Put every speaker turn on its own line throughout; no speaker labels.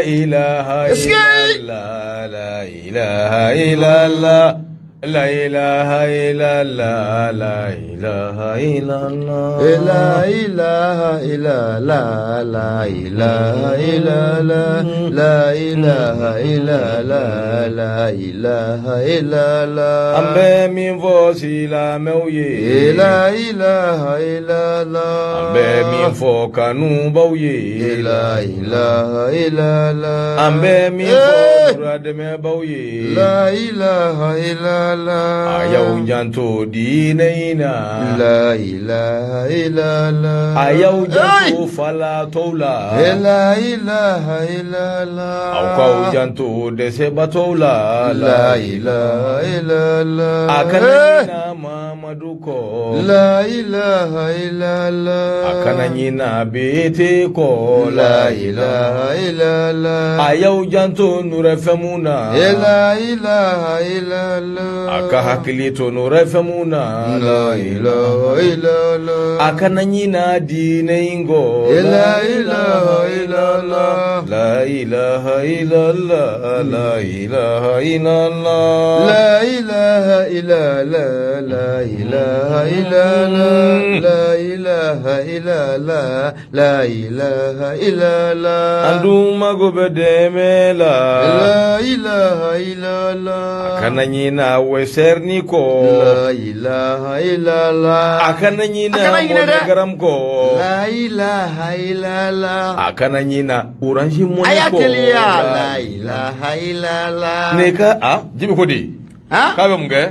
ilaha illallah, la ilaha illallah, la ilaha illallah, la ilaha illallah,
la ilaha illallah, la ilaha illallah, la ilaha illallah, la ilaha illallah.
Ambe min vosi la meuye,
la ilaha illallah.
Ambe min fo kanu bauye,
la ilaha illallah.
Ambe min fo rademe bauye,
la ilaha illallah.
Ayau janto dinaina,
la ilaha illallah.
Ayau janto fala tola,
la ilaha illallah.
Aukau janto dese batola,
la ilaha illallah.
Akananyina mamaduko,
la ilaha illallah.
Akananyina bete ko,
la ilaha illallah.
Ayau janto nurefemuna,
la ilaha illallah.
Aka hakilito nurefemuna,
la ilaha illallah.
Akananyina dinaingo,
la ilaha illallah.
La ilaha illallah, la ilaha illallah,
la ilaha illallah, la ilaha illallah, la ilaha illallah, la ilaha illallah.
Anduma gobedemela,
la ilaha illallah.
Akananyina weserni ko,
la ilaha illallah.
Akananyina monegaram ko,
la ilaha illallah.
Akananyina uranji moneko.
Ayatelia, la ilaha illallah.
Neka jibi kodi. Kabe munge.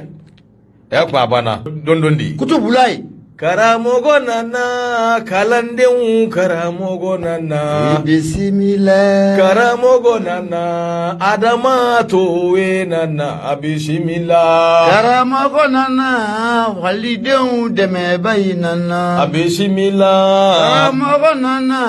Ya kwa bana dondondi.
Kutubulai.
Karamogo nana kalandeu karamogo nana
bismillah.
Karamogo nana adama towe nana bismillah.
Karamogo nana walideu deme bayi nana
bismillah.
Karamogo nana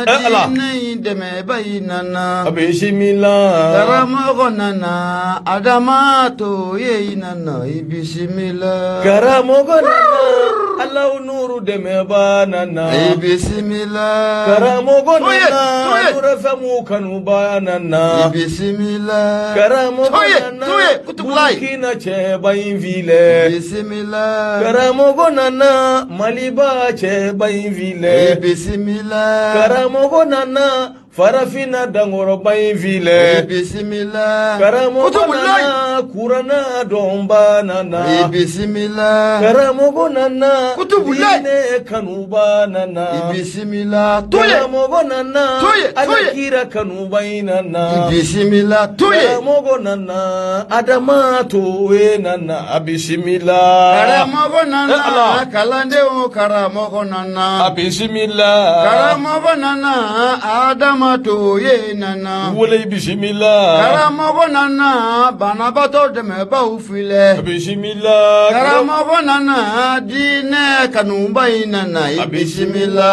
dine deme bayi nana
bismillah.
Karamogo nana adama towe nana bismillah.
Karamogo nana Allah nuru deme banana
bismillah.
Karamogo nana nurefemu kanu banana
bismillah.
Karamogo nana Burkina cheba invile
bismillah.
Karamogo nana Maliba cheba invile
bismillah.
Karamogo nana Farafina dangoro bainvile
bismillah.
Karamogo nana Kurana domba nana
bismillah.
Karamogo nana Dine kanuba nana
bismillah.
Karamogo nana Alakira kanuba inana
bismillah.
Karamogo nana Adama towe nana bismillah.
Karamogo nana Kalandeo karamogo nana
bismillah.
Karamogo nana Adama toye nana
Wole bismillah.
Karamogo nana Banabato deme baufile
Bismillah.
Karamogo nana Dine kanumba inana bismillah.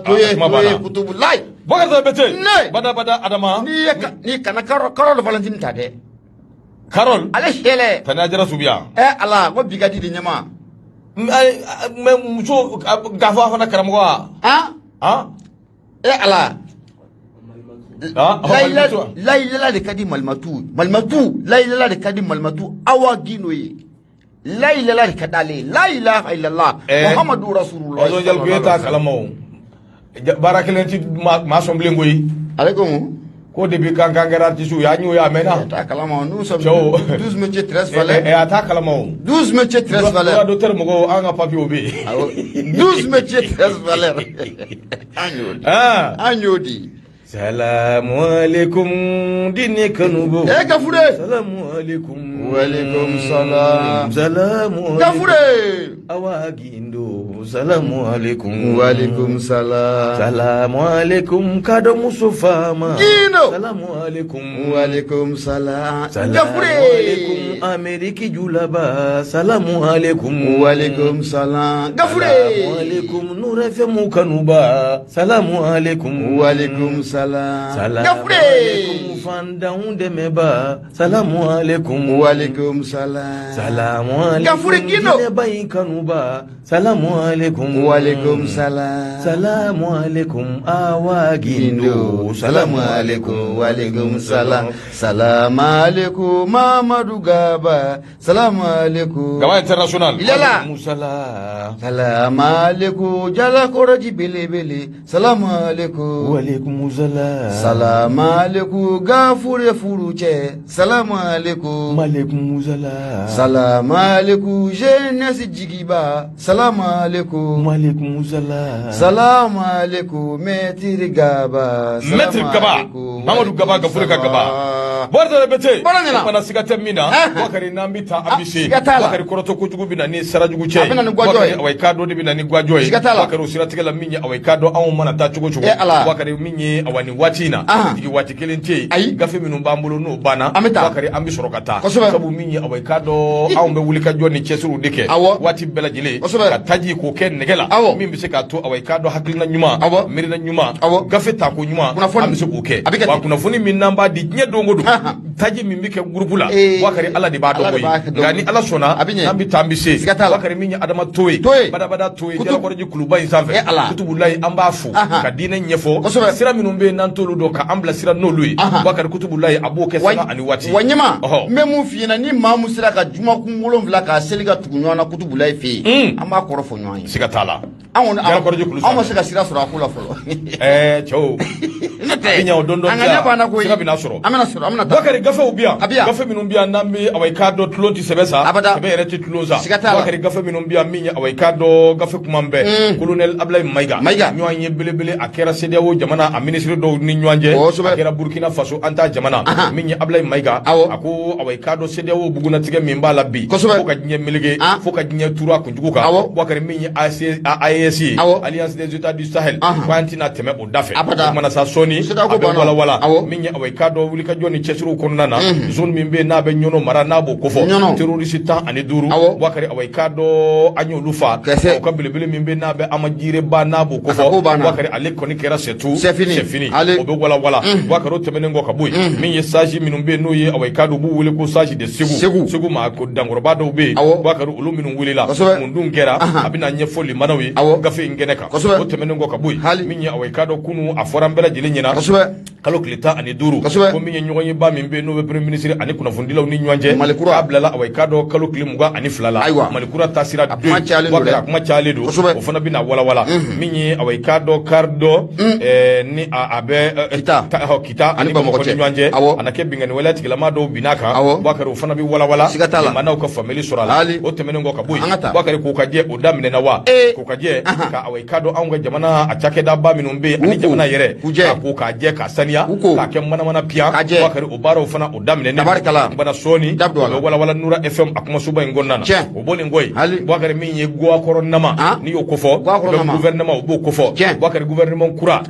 Toye kutubulai.
Bogarda bete. Bada adama.
Ni kana Carol Valentine tade.
Carol.
Ale hele.
Tanajara subiya.
Allah go bigadi di nyama.
Me muso gafa fana karamogo.
Allah. Laila de kadi malmatu laila de kadi malmatu awa ginoye laila de kadale la ilaha illallah muhammadu rasulullah
ozo jal beta kalamo barakalenti ma somble ngoyi
alaikum
ko debi kankangara tisu ya nyu ya mena
ta kalamo nous sommes 12 métiers 13 valeurs
ata kalamo
12 métiers 13 valeurs
docteur mogo anga papi obi
12 métiers 13 valeurs anyodi
Salamu alaikum dine kanubo.
Gafure.
Salamu alaikum.
Wa alaikum salam.
Salamu alaikum.
Gafure.
Awagindo. Salamu alaikum.
Wa alaikum salam.
Salamu alaikum kado musufama.
Gino.
Salamu alaikum.
Wa alaikum salam.
Gafure. Salamu alaikum Ameriki julaba. Salamu alaikum.
Wa alaikum salam. Gafure.
Salamu alaikum nurefemu kanuba. Salamu alaikum.
Wa alaikum salam.
Salamu alaikum fandaun demeba. Salamu alaikum.
Wa alaikum salam.
Salamu alaikum
Gafure Gino.
Bayi kanuba. Salamu alaikum. alaikum.
Wa alaikum salam.
Salamu alaikum awa gindo.
Salamu alaikum. Wa alaikum salam. Salamu alaikum Mamadou Gaba. Salamu alaikum.
Gaba international.
Il est là.
Musala.
Salamu alaikum Jala Koroji Bele Bele. Salamu alaikum.
Wa alaikum salam.
Salamu alaikum Gafure Furuche. Salamu alaikum.
Malaikum salam.
Salamu alaikum Jeunesse Jigiba. Salamu alaikum.
Malaikum salam.
Salamu alaikum Maître Gaba.
Maître Gaba. Mamadou Gaba Gafure Gaba. Borda bete. Bana sigata mina. Wakari nambita ambisi. Wakari koroto kujugu bina ni sarajugu che. Wakari awaikado de bina ni gwajoy. Wakari usirati la minye awaikado au mana ta chugu chugu. Wakari minye awani watina. Digi wati kelente. Gafe minu bambulo no bana. Wakari ambi sorokata. Sabu minye awaikado au mbe wulika joni chesuru dike. Wati bela jile. Kataji koken negela. Mimbi se kato awaikado haklina nyuma. Mirina nyuma. Gafe tako nyuma. Ambi se koke. Wakuna funi minamba di nye dongodu. Taji mimbi ke grupula. Wakari ala di bado boy. Gani ala sona. Nambi tambise. Wakari minye adama toy. Bada toy. Jala koreji kuluba insanfe. Kutubulai ambafu. Kadine nyefo. Sira minumbe nantolu doka ambla sira nolui. Wakari kutubulai aboke sana aniwati.
Wanyama. Memu fiyena ni mamu sira ka juma kungolo mvla ka seliga tukunywana kutubulai fi. Amba korofo nywanyi.
Sigatala.
Jala koreji kuluba. Amba sika sira sura kula folo.
Chow. Abinya odondo tia. Sika binasoro.
Amina
Wakari gafe ubia. Gafe minumbia nambi awaikado tulonti sebesa. Sebe ereti tuloza. Wakari gafe minumbia minya awaikado gafe kumambe. Colonel Ablaye Maiga. Nyuanye bele akera sedewo jamana a ministry do ni nyuanje. Akera Burkina Faso anta jamana. Minya Ablaye Maiga. Ako awaikado sedewo buguna tige mimba labi. Foka jinye milege. Foka jinye tura kunjuguka. Wakari minya IAC. Alliance des États du Sahel. Kwantina teme odafe. Mana sa soni. Abe wala. Minya awaikado wulika joni chesuru konana. Zone mimbe na be nyono mara na bo kofo. Terroriste tan ani duru. Wakari awaikado anyo lufa. Ko bele mimbe na be amajire ba na bo kofo. Wakari ale koni kera setu. C'est fini. Obe wala. Wakaro temene ngo kabuy. Minye saji minumbe no ye awaikado bu wule ko saji de segu ma ko dangoroba do be. Wakaru ulu minu wule la. Mundun gera abina nyefoli manawi. Gafe ngeneka. O temene ngo kabuy. Minye awaikado kunu aforambela jile nyina. Kalo klita ani duru. Ko minye nyogonye ba mimbe no be premier ministre ani kuna fundila ni nyanje. Ablala awaikado kalo klimuga ani flala. Malikura tasira de. Wakara kuma chaledo. O fana bina wala. Minye awaikado kardo ni abe kita ani ba mo nyanje. Anake bingani wala tigala do binaka. Wakara o fana bi wala. Mana ko family sorala. O temene ngo kabuy. Wakara ko kaje o damine na wa. Ko kaje ka awaikado anga jamana achake da ba minumbe ani jamana yere. Ko kaje ka saniya ka kem mana pia. Wakara o baro fana o damine ne bana soni wala nura FM akuma suba ngonnana o boli ngoy wakare min ye go akoro nama ni yo kofo gouvernement o bo kofo wakare gouvernement kura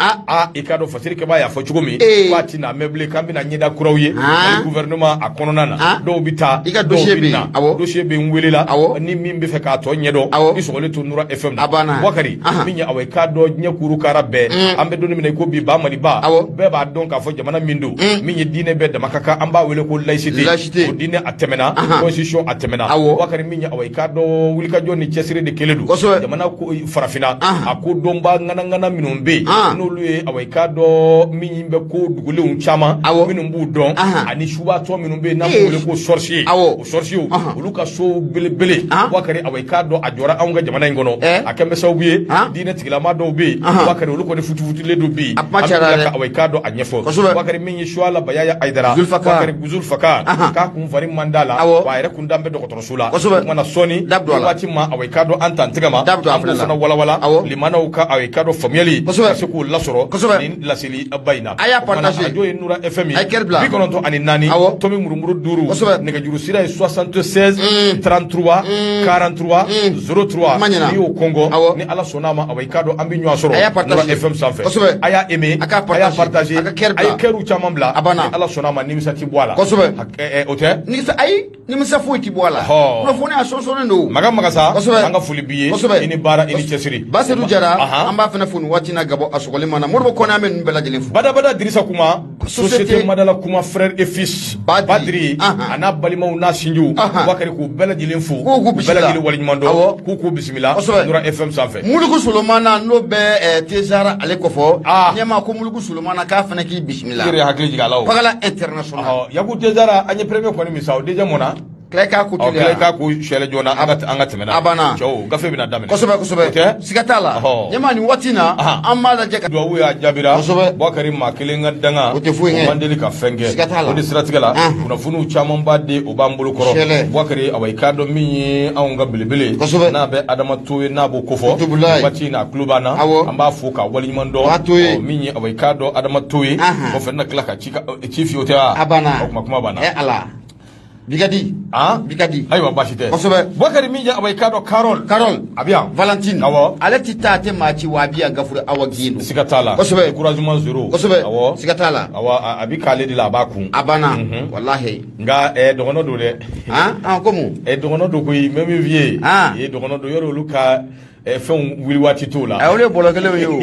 ikado fasiri ke baya fo chugumi wati na meble kambi na nyida kurawye gouvernement akononana do bita dossier be ngwelela ni mimbe fe ka to nyedo ni so le to nura FM wakari min ye awe kado nyakuru karabe ambe do ni ko bi ba mali ba be ba don ka fo jamana mindu min ye dine be da makaka amba wele ko laicité o dine atemena constitution atemena wakari minya awaikado wulika joni chesire de keledu jamana ko farafina ako domba ngana minumbe no luye awaikado minyimbe ko dugule unchama minumbu don ani shuba to minumbe na wule ko sorcier o sorcier uluka so bele wakari awaikado ajora anga jamana ngono akembe sawbiye dine tigilama do be wakari uluko de futu le do be amaka awaikado anyefo wakari minyi shwala bayaya aidara wakari Zulfakar ka kun fari mandala wa yere kun dambe dokotoro sula mana soni wati ma awaikado antan tigama fana wala limana ka awaikado family se ko lasoro ni lasili abaina partage ajo nura fmi bi kononto ani nani tomi murumuru duru nega juru sira 76 33 43 03 ni o Congo ni ala sonama awaikado ambi nyo asoro nura fm sanfe aya aimé aya partager aya keru chamambla ala sonama ni nimisa ti bwala
kosebe
ote
nimisa foyi ti bwala kunnafoni a sɔnsɔnnen don
maga sa an ka foli bi ye ini baara ini cɛsiri
Basiru Jara an b'a fana foni waati na gabɔ a sɔgɔli mana Modibo Kɔnɛ an bɛ ninnu bɛɛ lajɛlen fo
Badabada Dirisa Kuma société Madala Kuma frère et fils Badri a n'a balimaw n'a sinjiw Bubakari k'u bɛɛ lajɛlen fo k'u bɛɛ lajɛlen waleɲuman dɔn k'u bisimila Nura FM sanfɛ
Muluku Solomana n'o bɛ Tezara ale kɔfɔ ɲɛma ko Muluku Solomana k'a fana k'i bisimila
yɛrɛ hakili jigin a la o
Pagala international
Yaku Tezara an ye premier kɔni min sa o déjà mun na
Kile k'a ko teliya
k'a ko sɛlɛ joona an ka tɛmɛna
abana
cɛw gafe bɛna daminɛ
kosɛbɛ siga t'a la ɲɛma nin waati na an b'a lajɛ ka
duwawu y'a jaabira Bubakari maa kelen ka danga
o tɛ foyi kɛ
o man deli ka fɛn kɛ
siga t'a la
o de siratigɛ la kunnafoniw caman b'a di o b'an bolo kɔrɔ Bubakari awa i k'a dɔn min ye anw ka belebele n'a bɛ Adama Toye n'a b'o kofɔ waati in a tulo b'an na an b'a fo ka waleɲuman dɔn min ye awa i k'a dɔn Adama Toye o fana na tila ka ci fi o tɛ wa o kuma banna
Bigadi
ayiwa baasi tɛ Bubakari min ye awa i k'a dɔn Carole a bɛ yan
Valentine ale tɛ taa a tɛ maa ci wa a bɛ yan gafure Awa Gindo
siga t'a la encouragement zéro
siga t'a la
a bɛ k'ale de la a b'a kun
a banna walahi
nka dɔgɔnɔ don dɛ
komu
dɔgɔnɔ don koyi même f'i ye dɔgɔnɔ don yɔrɔ olu ka fɛnw wuli waati t'o la
olu ye bɔlɔ kelenw ye o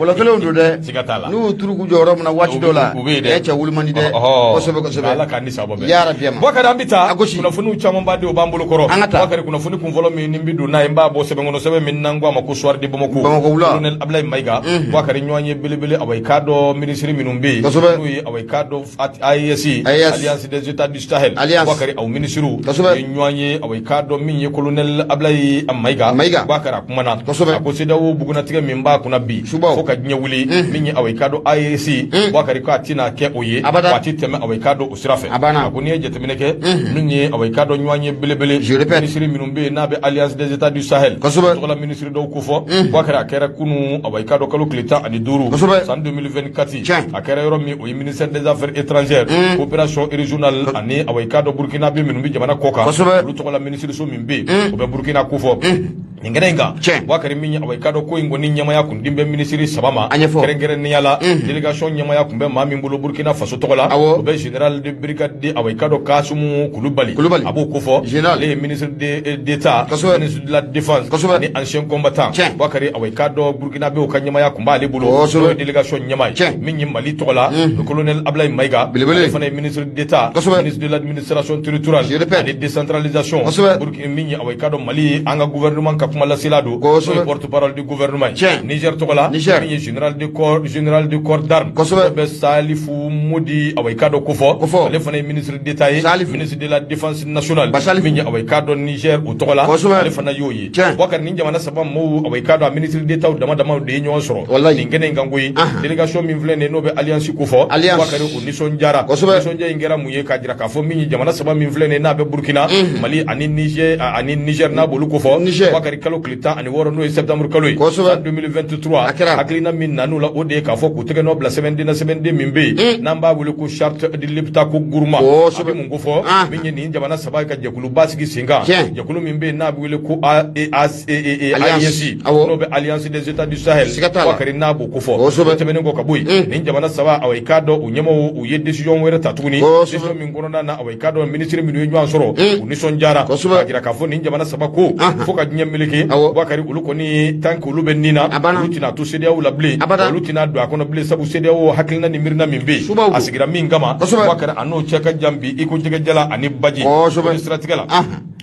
bɔlɔ kelenw don dɛ
siga t'a la
n'u turu k'u jɔ yɔrɔ min na waati dɔ la cɛ wuli man di dɛ kosɛbɛ
Ala k'an ni sababa bɛn
yarabi ma
Bubakari an bɛ taa kunnafoniw caman b'a di o b'an bolo kɔrɔ Bubakari kunnafoni kun fɔlɔ min ni bɛ don n'a ye n b'a bɔ sɛbɛn kɔnɔ sɛbɛn min n'an ko a ma ko soir de Bamako Colonel Ablaye Mayiga Bubakari ɲɔgɔn ye belebele awa i k'a dɔn minisiri minnu bɛ yen n'u ye awa i k'a dɔn AES Alliance des États du Sahel Bubakari aw minisiriw ye ɲɔgɔn ye awa i k'a dɔn min ye Colonel Ablaye Mayiga Bubakari a kumana ko CEDEAO bugunatigɛ min b'a kunna bi fo ka diɲɛ wuli min ye awa i k'a dɔn AES Bubakari ko a tɛna kɛ o ye a tɛ tɛmɛ awa i k'a dɔn o sira fɛ a ko n'i ye jateminɛ kɛ min ye awa i k'a dɔn ɲɔgɔn ye belebele minisiri minnu bɛ yen n'a bɛ Alliance des États du Sahel tɔgɔla minisiri dɔw ko fɔ Bubakari a kɛra kunu awa i k'a dɔn kalo tile 15 san 2024 a kɛra yɔrɔ min o ye ministère des affaires étrangères coopération régionale ani awa i k'a dɔn Burkina bɛ minnu bɛ jamana kɔ kan olu tɔgɔla minisiri so min bɛ yen o bɛ Burkina ko fɔ nin kɛnɛ in kan Bubakari min ye awa i k'a dɔn ko in kɔni ɲɛmaya kun den bɛ minisiri 3 ma kɛrɛnkɛrɛnnenya la délégation ɲɛmaya kun bɛ maa min bolo Burkina Faso tɔgɔ la o bɛ général de brigade awa i k'a dɔn Kasumu Kulubali a b'o ko fɔ ale ye ministre d'État ministre de la défense ni ancien combattant Bubakari awa i k'a dɔn Burkina bɛ o ka ɲɛmaya kun b'ale bolo o ye délégation ɲɛma ye min ye Mali tɔgɔ la le colonel Ablaye Mayiga ale fana ye ministre d'État ministre de l'administration territoriale ani décentralisation min ye awa i k'a dɔn Mali an ka gouvernement ka kuma lasela don porte-parole du gouvernement Niger tɔgɔ la min ye général de corps d'armes bɛ Salifu Modi awa i k'a dɔn ko fɔ ale fana ye ministre d'État ye ministre de la défense nationale min ye awa i k'a dɔn Niger o tɔgɔ la ale fana y'o ye Bubakari ni jamana saba maaw awa i k'a dɔn a ministre d'État dama de ye ɲɔgɔn sɔrɔ nin kɛnɛ in kan koyi délégation min filɛ nin ye n'o bɛ alliance ko fɔ Bubakari o nisɔndiyara nisɔndiya in kɛra mun ye k'a jira k'a fɔ min ye jamana saba min filɛ nin ye n'a bɛ Burkina Mali ani Niger n'a b'olu ko fɔ Bubakari kalo tile 16 n'o ye septembre kalo ye 2023 hakilina min nan'u la o de ye k'a fɔ k'u tɛgɛ nɔ bila sɛbɛnden min bɛ yen n'an b'a wele ko charte de l'Iptako Gourma a bɛ mun ko fɔ min ye nin jamana saba ka jɛkuluba sigi sen kan jɛkulu min bɛ yen n'a bɛ wele ko AES n'o bɛ Alliance des États du Sahel Bubakari n'a b'o ko fɔ tɛmɛnen kɔ ka bɔ yen nin jamana saba awa i k'a dɔn u ɲɛmaaw u ye décision wɛrɛ ta tuguni décision min kɔnɔna na awa i k'a dɔn ministre minnu ye ɲɔgɔn sɔrɔ u nisɔndiyara k'a jira k'a fɔ nin jamana saba ko fo ka diɲɛ meleke Bubakari olu kɔni tant que olu bɛ nin na olu tɛna to CEDEAO la bilen olu tɛna don a kɔnɔ bilen sabu CEDEAO hakilina ni miirina min bɛ yen a sigira min kama Bubakari a n'o cɛ ka jan bi i ko jɛgɛjala ani baji o siratigɛ la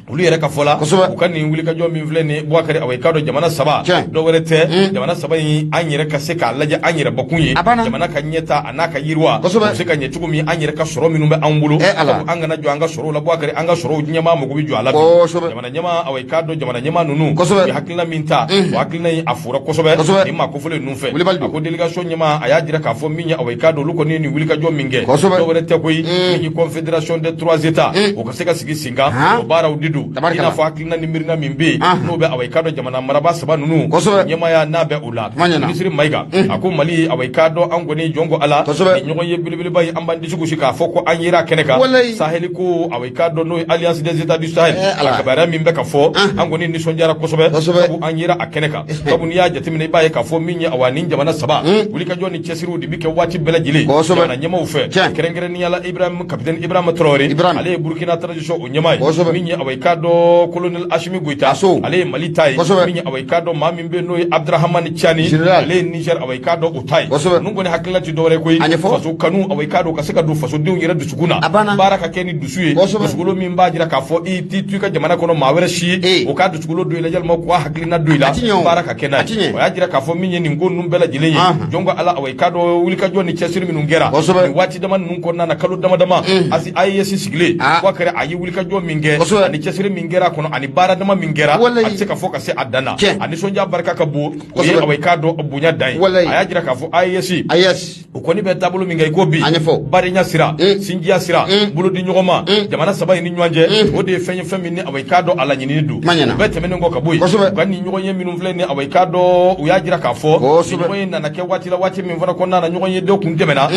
olu yɛrɛ ka fɔ la u ka nin wulikajɔ min filɛ nin Bubakari awa i k'a dɔn jamana saba dɔ wɛrɛ tɛ jamana saba in an yɛrɛ ka se k'a lajɛ an yɛrɛ bakun ye jamana ka ɲɛta a n'a ka yiriwa u se ka ɲɛ cogo min an yɛrɛ ka sɔrɔ minnu bɛ an bolo an kana jɔ an ka sɔrɔw la Bubakari an ka sɔrɔw ɲɛmaa mago bɛ jɔ a la jamana ɲɛmaa awa i k'a dɔn jamana ɲɛmaa ninnu u ye hakilina min ta o hakilina in a fɔra kosɛbɛ nin maa kofɔlen ninnu fɛ a ko délégation ɲɛmaa a y'a jira k'a fɔ min ye awa i k'a dɔn olu kɔni ye nin wulikajɔ min kɛ dɔ wɛrɛ tɛ koyi min ye confédération des 3 États o ka se ka sigi sen kan o baaraw di do ina fa hakilina ni mirina min be no be awai kado jamana maraba saba nunu nyamaya na be ula ministry maiga ako mali awai kado angoni jongo ala nyogon ye bilbil bay ambandi sugu shika foko anyira keneka saheli ko awai kado no alliance des états du sahel akabara min be ka fo angoni ni sonjara kosobe ko anyira akeneka sabu ni ya jatimine baye ka fo minya awani jamana saba wuli ka joni chesiru di bike wati bela jile na nyama ufe kerengere ni ala ibrahim capitaine ibrahim traoré ale burkina tradition o nyama minya awai kado colonel ashimi guita ale mali tai minya awai kado mamin be no abdurrahman chani ale niger awai kado utai nungo ni hakilati dore koy faso kanu awai kado ka saka du faso diu yira du suguna baraka keni dusuye sugulo min ba jira ka fo itu ka jamana kono mawere shi o ka du sugulo do ila jal mo ko hakilina do ila baraka kena o ya jira ka fo minya ni ngon num bela jile jongo ala awai kado wuli ka joni chesir min ngera wati dama nun ko nana kalu dama asi ayesi sigle ko kare ayi wuli ka jo minge ani chesir min ngera kono ani bara dama min ngera ati ka fo ka se adana ani sonja baraka ka bo o ye awai kado bunya dai aya jira ka fo ayesi o koni be tabulu min ngay ko bi bari nya sira sinjia sira bulu di nyogoma jamana saba ni nyanje o de fenye femi ni awai kado ala nyini du be temene ngo ka boy kan ni nyogo ye minum fle ni awai kado o ya jira ka fo nyogo ye nana ke wati la wati min fara ko nana nyogo ye do kun temena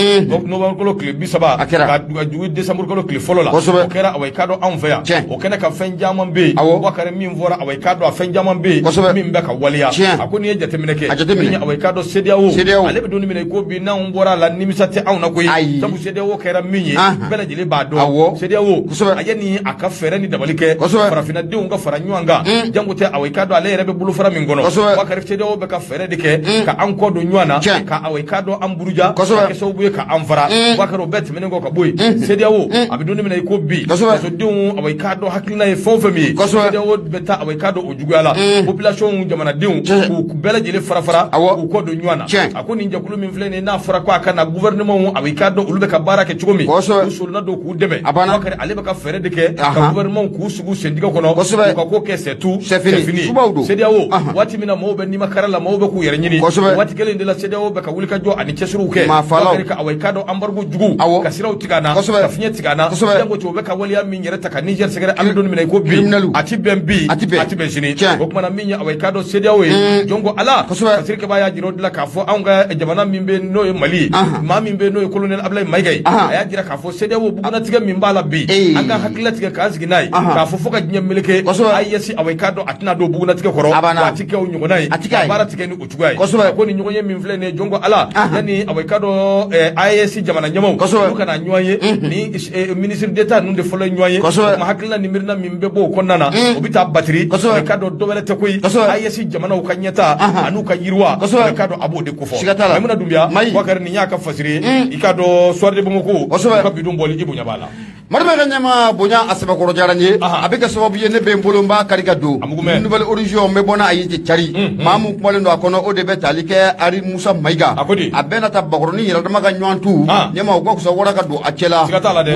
no ba ko club bi saba ka du décembre ko club folo la o kera awai kado anfaya o kene ka fen jaman be o kare min vora awai kado a fen jaman be min be ka waliya akoni ye jatemene ke min awai kado sediawo ale be doni min ko bi na umbora la nimisate awna koy tabu sediawo kera min bela jile ba do sediawo ayeni aka fere ni dabalike farafina de unga faranyanga jangote awai kado ale rebe bulu fara min gono wakare sediawo be ka fere dike ka anko do nywana ka awai kado amburuja ka so buye ka amfara wakaro bet min ngo ka boy sediawo abidoni min ko bi so de awai kado hakilina e fonfami sediawo beta awai kado ojugala population jamana de ko bela jile farafara ko do nywana akoni njakulu min flene na fara ko aka na gouvernement awai kado ulube ka barake chugomi usul na do ku debe wakare ale be ka fere dike ka gouvernement ku sugu sendiga kono ko ke c'est tout c'est fini sediawo wati mina mo be ni makara la mo be ku yere nyini wati kele ndela sediawo be ka wuli ka jo ani chesuru ke wakare ka awai kado ambargo jugu ka siraw tigana ka finye tigana jango to be ka wali am min yere taka Niger segere am don mina ko bi ati bembi ati be jini ko mana minya awai kado sediawo jongo ala ka sirke ba ya jiro dila ka fo anga jamana min be no mali ma min be no colonel ablay maygay aya jira ka fo sediawo buguna tiga min bala bi anga hakila tiga ka asgi nay ka fo foka nyam meleke ayesi awai kado atina do buguna tiga koro ati ke o nyugo nay bara tiga ni utugay ko ni nyugo min fle ne jongo ala yani awai kado ayesi jamana nyamo kana nyoye ni ministre d'état nunde folo nyoye ma hakila ni mirna min be bo konnana obita battery awai kado do wala te koy ayesi jamana o kanyata anu ka yirwa awai kado abo de ko fo muna dumbia wakar ni nyaka fasiri ikado sorde bumoko ka bidum boli ibunya bala
marbe ganyama bonya asaba ko jaranye abika sababu yene be mbolomba kariga do nouvelle origine me bona ayiti chari mamu kumale ndo akono ode betalike ari musa maiga abena ta bakoroni yira dama ga nywantu nyama ko ko sawara ka do achela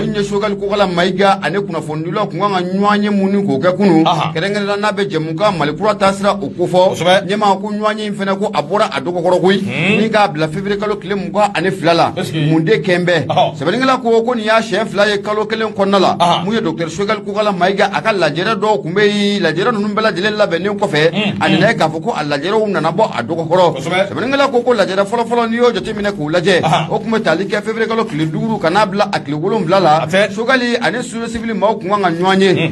munye shogal ko kala maiga ane kuna fondula ko nga nywanye muni ko ke kunu kerengena na be jemuka malikura tasira okofo nyama ko nywanye mfena ko abora adoko koro koy ni ga bla février kalo klem ko ane flala munde kembe sebeningala ko ni ya chef la ye kalo konnala muye docteur Shogal ko kala maiga akal lajere do kumbe lajere num bela jile la benen ko fe anina ka foko lajere unna na bo adoko koro sebenengala ko lajere folo niyo jote mine ko laje o kuma talike février kalo kile duru kanabla akle wolum blala Shogali ane suru civil ma ko nga nywanye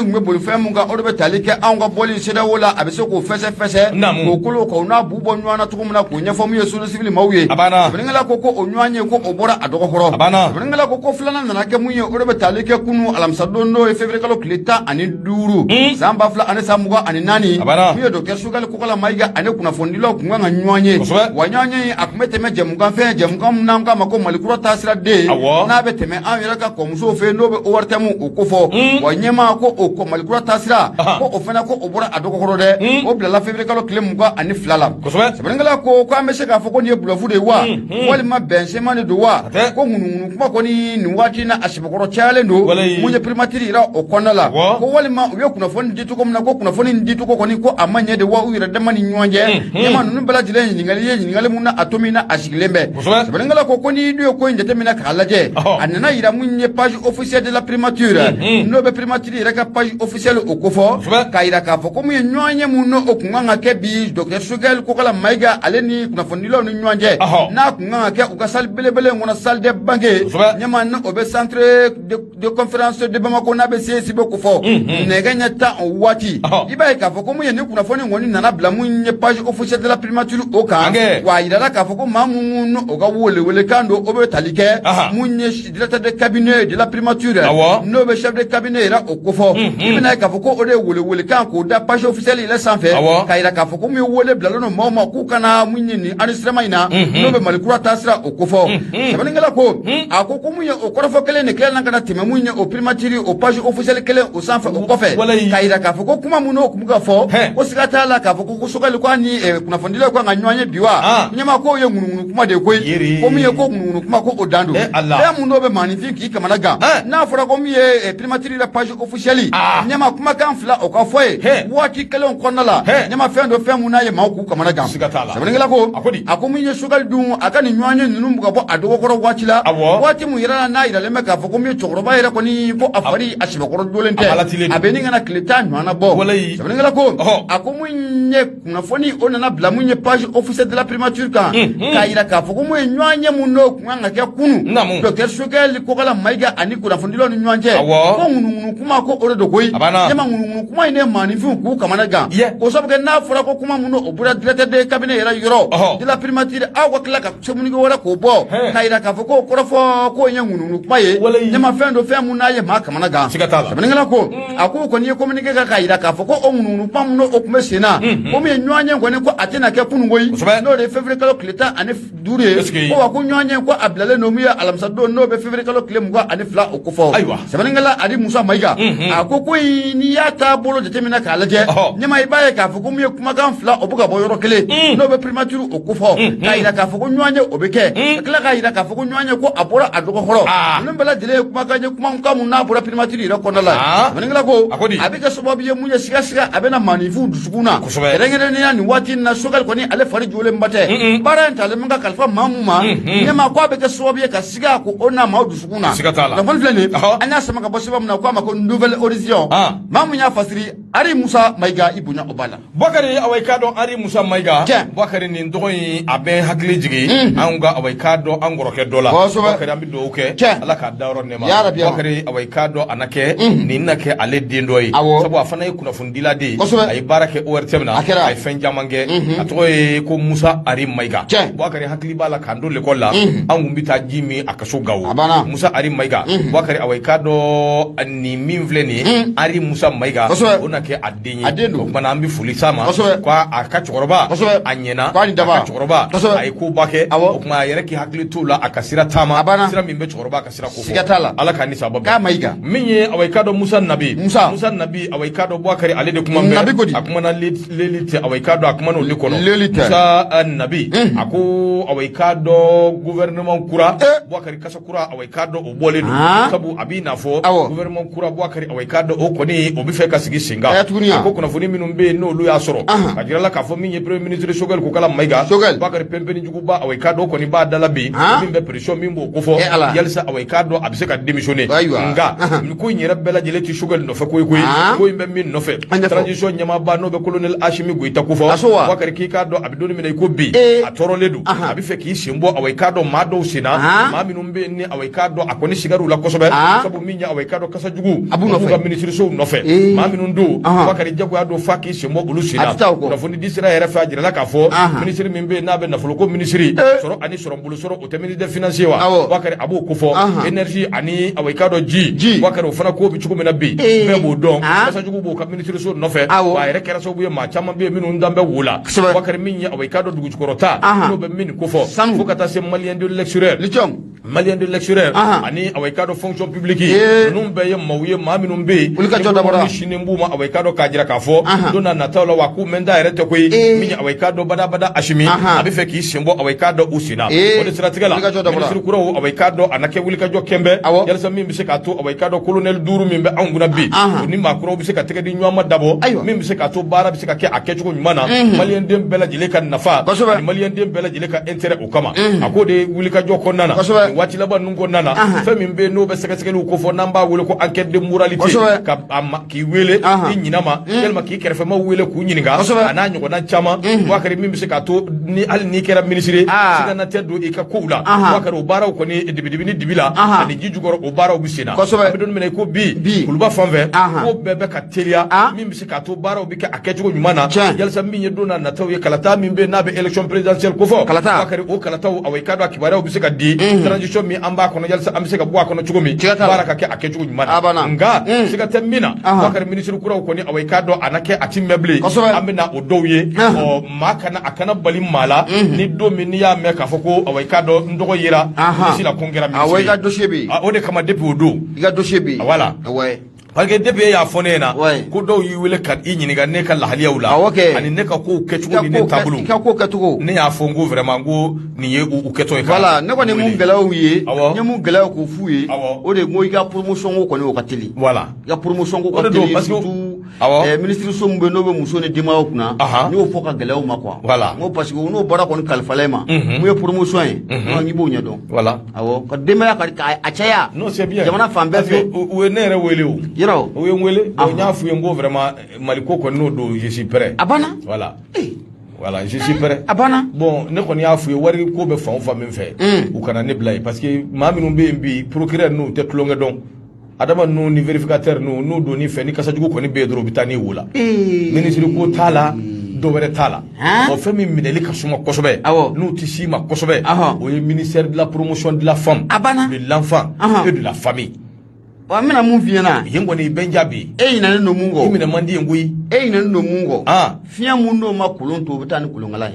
ngme bolu fe munga odobe talike anga boli seda wola abese ko fese ko kolo ko na bubo nywana tukumuna ko nyafo muye suru civil mawye sebenengala ko onywanye ko obora adoko koro sebenengala ko flana na ke muye odobe talike kunu alamsadondo e février kalo kleta ani duru zamba fla ane samuga ani nani muye docteur Shogal ko kala maiga ane kuna fondilo ko nga nywanye wanyanye akumete me jemuga fe jemuga mnanga mako malikura tasira de na beteme amira ka ko muso fe no be owartemu okofo wanyema ko ko malikura tasira ko ofena ko obora adoko korode o bla la février kalo klem ko ani flala sebenengala ko ameshe ka foko ni bulafu de wa wali ma bense mani do wa ko hunu kuma ko ni wati na asibokoro cayalen do mun ye primature ira o kɔnɔna la ko walima u ye kunnafoni di cogo min na ko kunnafoni di cogo kɔni ko a ma ɲɛ de wa u yɛrɛ dama ni ɲɔgɔn cɛ ɲɛma ninnu bɛɛ lajɛlen ɲininkali mun na a to min na a sigilen bɛ sɛbɛnnikɛla ko ni du ye ko in jateminɛ k'a lajɛ a nana yira mun ye page officielle de la primature n'o bɛ primature yɛrɛ ka page officielle o kofɔ k'a yira k'a fɔ ko mun ye ɲɔgɔn ye mun n'o kun kan ka kɛ bi docteur Sogɛl Kokala Mayiga ale ni kunnafonidilaw ni ɲɔgɔn cɛ n'a kun kan ka kɛ u ka salle belebele kɔnɔ salle de banque ɲɛma na o bɛ centre de conférence de Bamako n'a bɛ CSB ko fɔ nɛgɛ ɲɛ 10 o waati i b'a ye k'a fɔ ko mun ye ni kunnafoni kɔni nana bila mun ye page officielle de la primature o kan wa a yirala k'a fɔ ko maa mun o ka welewelekan don o bɛ tali kɛ mun ye directeur de cabinet de la primature n'o bɛ chef de cabinet yɛrɛ o ko fɔ i bɛna ye k'a fɔ ko o de ye welewelekan k'o da page officielle yɛrɛ sanfɛ k'a yira k'a fɔ ko mun ye wele bilalen don maaw ma k'u kana mun ye nin enregistrement in na n'o bɛ Mali kura taasira o ko fɔ sɛbɛnnikɛla ko a ko mun ye o kɔrɔfɔ kelen de kelen na ka na tɛmɛ mun ye o primature o page officielle kelen o sanfɛ o kɔfɛ k'a yira k'a fɔ ko kuma mun n'o kun bɛ ka fɔ ko siga t'a la k'a fɔ ko Sogɛl ko ni kunnafonidilaw kan ka ɲɔgɔn ye bi wa ɲɛma k'o ye ŋunuŋunu kuma de koyi ko min ye ko ŋunuŋunu kuma ko o dan don fɛn mun n'o bɛ maanifin k'i kamana gan n'a fɔra ko min ye primature la page officielle ɲɛma kumakan fila o ka fɔ ye waati kelen kɔnɔna la ɲɛma fɛn dɔ fɛn mun n'a ye maaw k'u kamana gan sɛbɛnnikɛla ko a ko min ye Sogɛl dun a ka nin ɲɔgɔn ye ninnu ka bɔ a dɔgɔkɔrɔ waati la waati mun yɛrɛ n'a yiralen bɛ k'a fɔ ko min ye cɛkɔrɔba yɛrɛ kɔni ko a fari a sɛbɛkɔrɔ dolen tɛ a bɛ ni kana tile 10 ɲɔgɔnna bɔ sɛbɛnnikɛla ko a ko mun ye kunnafoni o nana bila mun ye page officielle de la primature kan k'a yira k'a fɔ ko mun ye ɲɔgɔn ye mun n'o kun kan ka kɛ kunun docteur Sogɛl Kokala Mayiga ani kunnafonidilaw ni ɲɔgɔn cɛ ko ŋunuŋunu kuma ko o de don koyi ɲɛma ŋunuŋunu kuma in ne maaninfinw k'u kamana gan o sabu kɛ n'a fɔra ko kuma mun o bɔra directeur de cabinet yɛrɛ yɔrɔ de la primature aw ka tila ka communiqué wɛrɛ k'o bɔ k'a yira k'a fɔ ko kɔrɔfɔ ko in ye ŋunuŋunu kuma ye ɲɛma fɛn dɔ fɛn mun n'a ye maa kamana gan sɛbɛnnikɛla ko a ko kɔni ye communiqué kɛ k'a yira k'a fɔ ko o ŋunuŋunu kuma mun o tun bɛ sen na ko min ye ɲɔgɔn ye kɔni ko a tɛna kɛ kunun koyi n'o de ye février kalo tile 15 ye ko wa ko ɲɔgɔn ye ko a bilalen don min ye alamisa don n'o bɛ février kalo tile 22 o ko fɔ sɛbɛnnikɛla Adi Musa Mayiga a ko n'i y'a taabolo jateminɛ k'a lajɛ ɲɛma i b'a ye k'a fɔ ko min ye kumakan fila o bɛ ka bɔ yɔrɔ kelen n'o bɛ primature o ko fɔ k'a yira k'a fɔ ko ɲɔgɔn ye o bɛ kɛ ka tila k'a yira k'a fɔ ko ɲɔgɔn ye ko a bɔra a dɔgɔkɔrɔ ninnu bɛɛ lajɛlen ye kumakan ye kumakan mun n'a bɔra primature yɛrɛ kɔnɔna la sɛbɛnnikɛla ko a bɛ kɛ sababu ye mun ye siga a bɛ na maaninfinw dusukun na kɛrɛnkɛrɛnnenya nin waati in na Sogɛl kɔni ale fari jolen ba tɛ baara in talen min ka kalifa maa mun ma ɲɛma ko a bɛ kɛ sababu ye ka siga ko o n'a maaw dusukun na kunnafoni filɛ nin an y'a sama ka bɔ sɛbɛn min na k'a ma ko nouvelle horizon maa mun y'a fasiri Adi Musa Mayiga i bonya o b'a la
Bakari awa ka dɔn Adi Musa Mayiga Bakari nin tɔgɔ in a bɛ hakili jigin an ka awa ka dɔn an kɔrɔkɛ dɔ la Bakari an bɛ dugawu kɛ Ala k'a da yɔrɔ nɛɛma Bakari awa ka dɔn a na kɛ nin na kɛ ale den dɔ ye sabu a fana ye kunnafonidila de ye a ye baara kɛ ORTM na a ye fɛn caman kɛ a tɔgɔ ye ko Musa Ari Mayiga Bakari hakili b'a la k'an don l'école la an kun bɛ taa ji min a kaso Gawo Musa Ari Mayiga Bakari awa ka dɔn nin min filɛ nin ye Ari Musa Mayiga o na kɛ a den ye o kumana an bɛ foli s'a ma k'a ka cɛkɔrɔba a ɲɛna a ka cɛkɔrɔba a ye koba kɛ o kuma a yɛrɛ k'i hakili t'o la a ka sira taama sira min bɛ cɛkɔrɔba ka sira ko fɔ Ala k'a ni sababa min ye awa ka dɔn Musa Nabi awa ka dɔn Bakari ale de kuma bɛ a kumana leli tɛ awa ka dɔn a kumana olu kɔnɔ Musa Nabi a ko awa ka dɔn gouvernement kura Bakari kasa kura awa ka dɔn o bɔlen don sabu a b'i n'a fɔ gouvernement kura Bakari awa ka dɔn o kɔni o bɛ fɛ ka sigi sen kan a ko kunnafoni minnu bɛ yen n'olu y'a sɔrɔ a jirala k'a fɔ min ye premier ministre Sogɛl Kokala Mayiga Bakari pɛnpɛnni juguba awa ka dɔn kɔni b'a dala bi min bɛ pression min b'o ko fɔ yalisa awa ka dɔn a bɛ se ka démissionner nka ko in yɛrɛ bɛɛ lajɛlen tɛ Sogɛl nɔfɛ koyi ko in bɛ min nɔfɛ transition ɲɛmaaba n'o bɛ colonel Asimi Goyita ko fɔ Bakari k'i k'a dɔn a bɛ don min na i ko bi a tɔɔrɔlen don a bɛ fɛ k'i sen bɔ awa ka dɔn maa dɔw sen na maa minnu bɛ yen ni awa ka dɔn a kɔni sigar'u la kosɛbɛ sabu min ye awa ka dɔn kasa jugu a b'u ka ministre sow nɔfɛ maa minnu don Bakari jagoya don fa k'i sen bɔ olu sen na kunnafoni di sira yɛrɛ fɛ a jirala k'a fɔ ministre min bɛ yen n'a bɛ nafolo ko ministre sɔrɔ ani sɔrɔbolo sɔrɔ o tɛ ministre des finances wa Bakari a b'o ko fɔ énergie ani awa ka dɔn ji Bakari o fana ko bɛ cogo min na bi bɛɛ b'o dɔn kasa jugu b'o ka ministre so nɔfɛ wa a yɛrɛ kɛra sababu ye maa caman bɛ yen minnu dan bɛ wo la Bakari min ye awa ka dɔn dugujukɔrɔta n'o bɛ min ko fɔ fo ka taa se malien de l'extérieur malien de l'extérieur ani awekado fonction publique num be ye mawye ma minum be shinimbu ma awekado kajira kafo dona natala wa ku menda erete koy minya awekado bada ashimi abi fe ki shimbo awekado usina o de strategala ministre kuro awekado anake wulika jo kembe yalsa min bi se ka to awekado colonel duru min be anguna bi ni makro bi se ka tege di nyama dabo min bi se ka to bara bi se ka ke akechugo nyumana malien dem bela jile kan nafa malien dem bela jile ka intérêt o kama akode wulika jo konnana wati laba nungo nana femi mbe no be sekekelu ko fo namba wele ko enquête de moralité ka ki wele nyinama elma ki kerfe ma wele ku nyininga ana nyugo na chama wakari mimbe se ka to ni al ni kera ministre sina na tedo e ka koula wakari o bara ko ni dibidibi dibila ani jijugoro o bara o bisina be don mena ko bi kuluba fanve ko bebe ka telia mimbe se ka to bara o bi ka aketugo nyumana yalsa minye dona na taw ye kalata mimbe na be élection présidentielle ko fo wakari o kalata o awekado akibara o bi se ka di transition mi amba kono jalsa am sega bua kono chugumi baraka ke akechugo nyumana nga sega temina wakar ministre kuraw koni awekado anake ati meble amina odowye o makana akana balim mala ni do mini ya meka foko awekado ndogo yira si la kongera ministre aweka dossier bi o de kama depuis odo iga dossier bi voilà ouais parce que depuis ya fonena ko do yi wele kat inyiniga ne ka lahaliya wula ani ne ka ko kechugo ni tabulu ka ko kechugo ne ya fongo vraiment go ni ye u keto e
voilà ne ko ni mun galaw ye ni mun galaw ko fuye o de mo iga promotion ko ni o ka teli
voilà
ya promotion ko teli parce que ministre so mbe no be muso ne dima o kuna ni o foka galaw ma quoi
voilà
mo parce que no bara ko kalfalema mo ye promotion e no ngi bo nyado
voilà
awo ka dema ya ka achaya
non c'est bien
jamana fambe
o ne re wele o
yiro
o yengwele o nyafu yengo vraiment maliko ko no do je suis prêt
abana
voilà voilà je suis prêt
abana
bon ne ko nyafu wari ko be fa min fait ou kana ne blay parce que ma minum be mbi procureur no te tlonga don adama no ni vérificateur no do ni fe ni kasa jugo ko ni be dro bitani wula ministre ko tala do were tala o fe mi mineli kasuma kosobe no tishima kosobe o ministère de la promotion de la femme de l'enfant et de la famille
wa mina mun fiena
yengo ni benjabi
ina no mungo
imina mandi ngui
ina no mungo fiya mun no makulon to bitani kulongala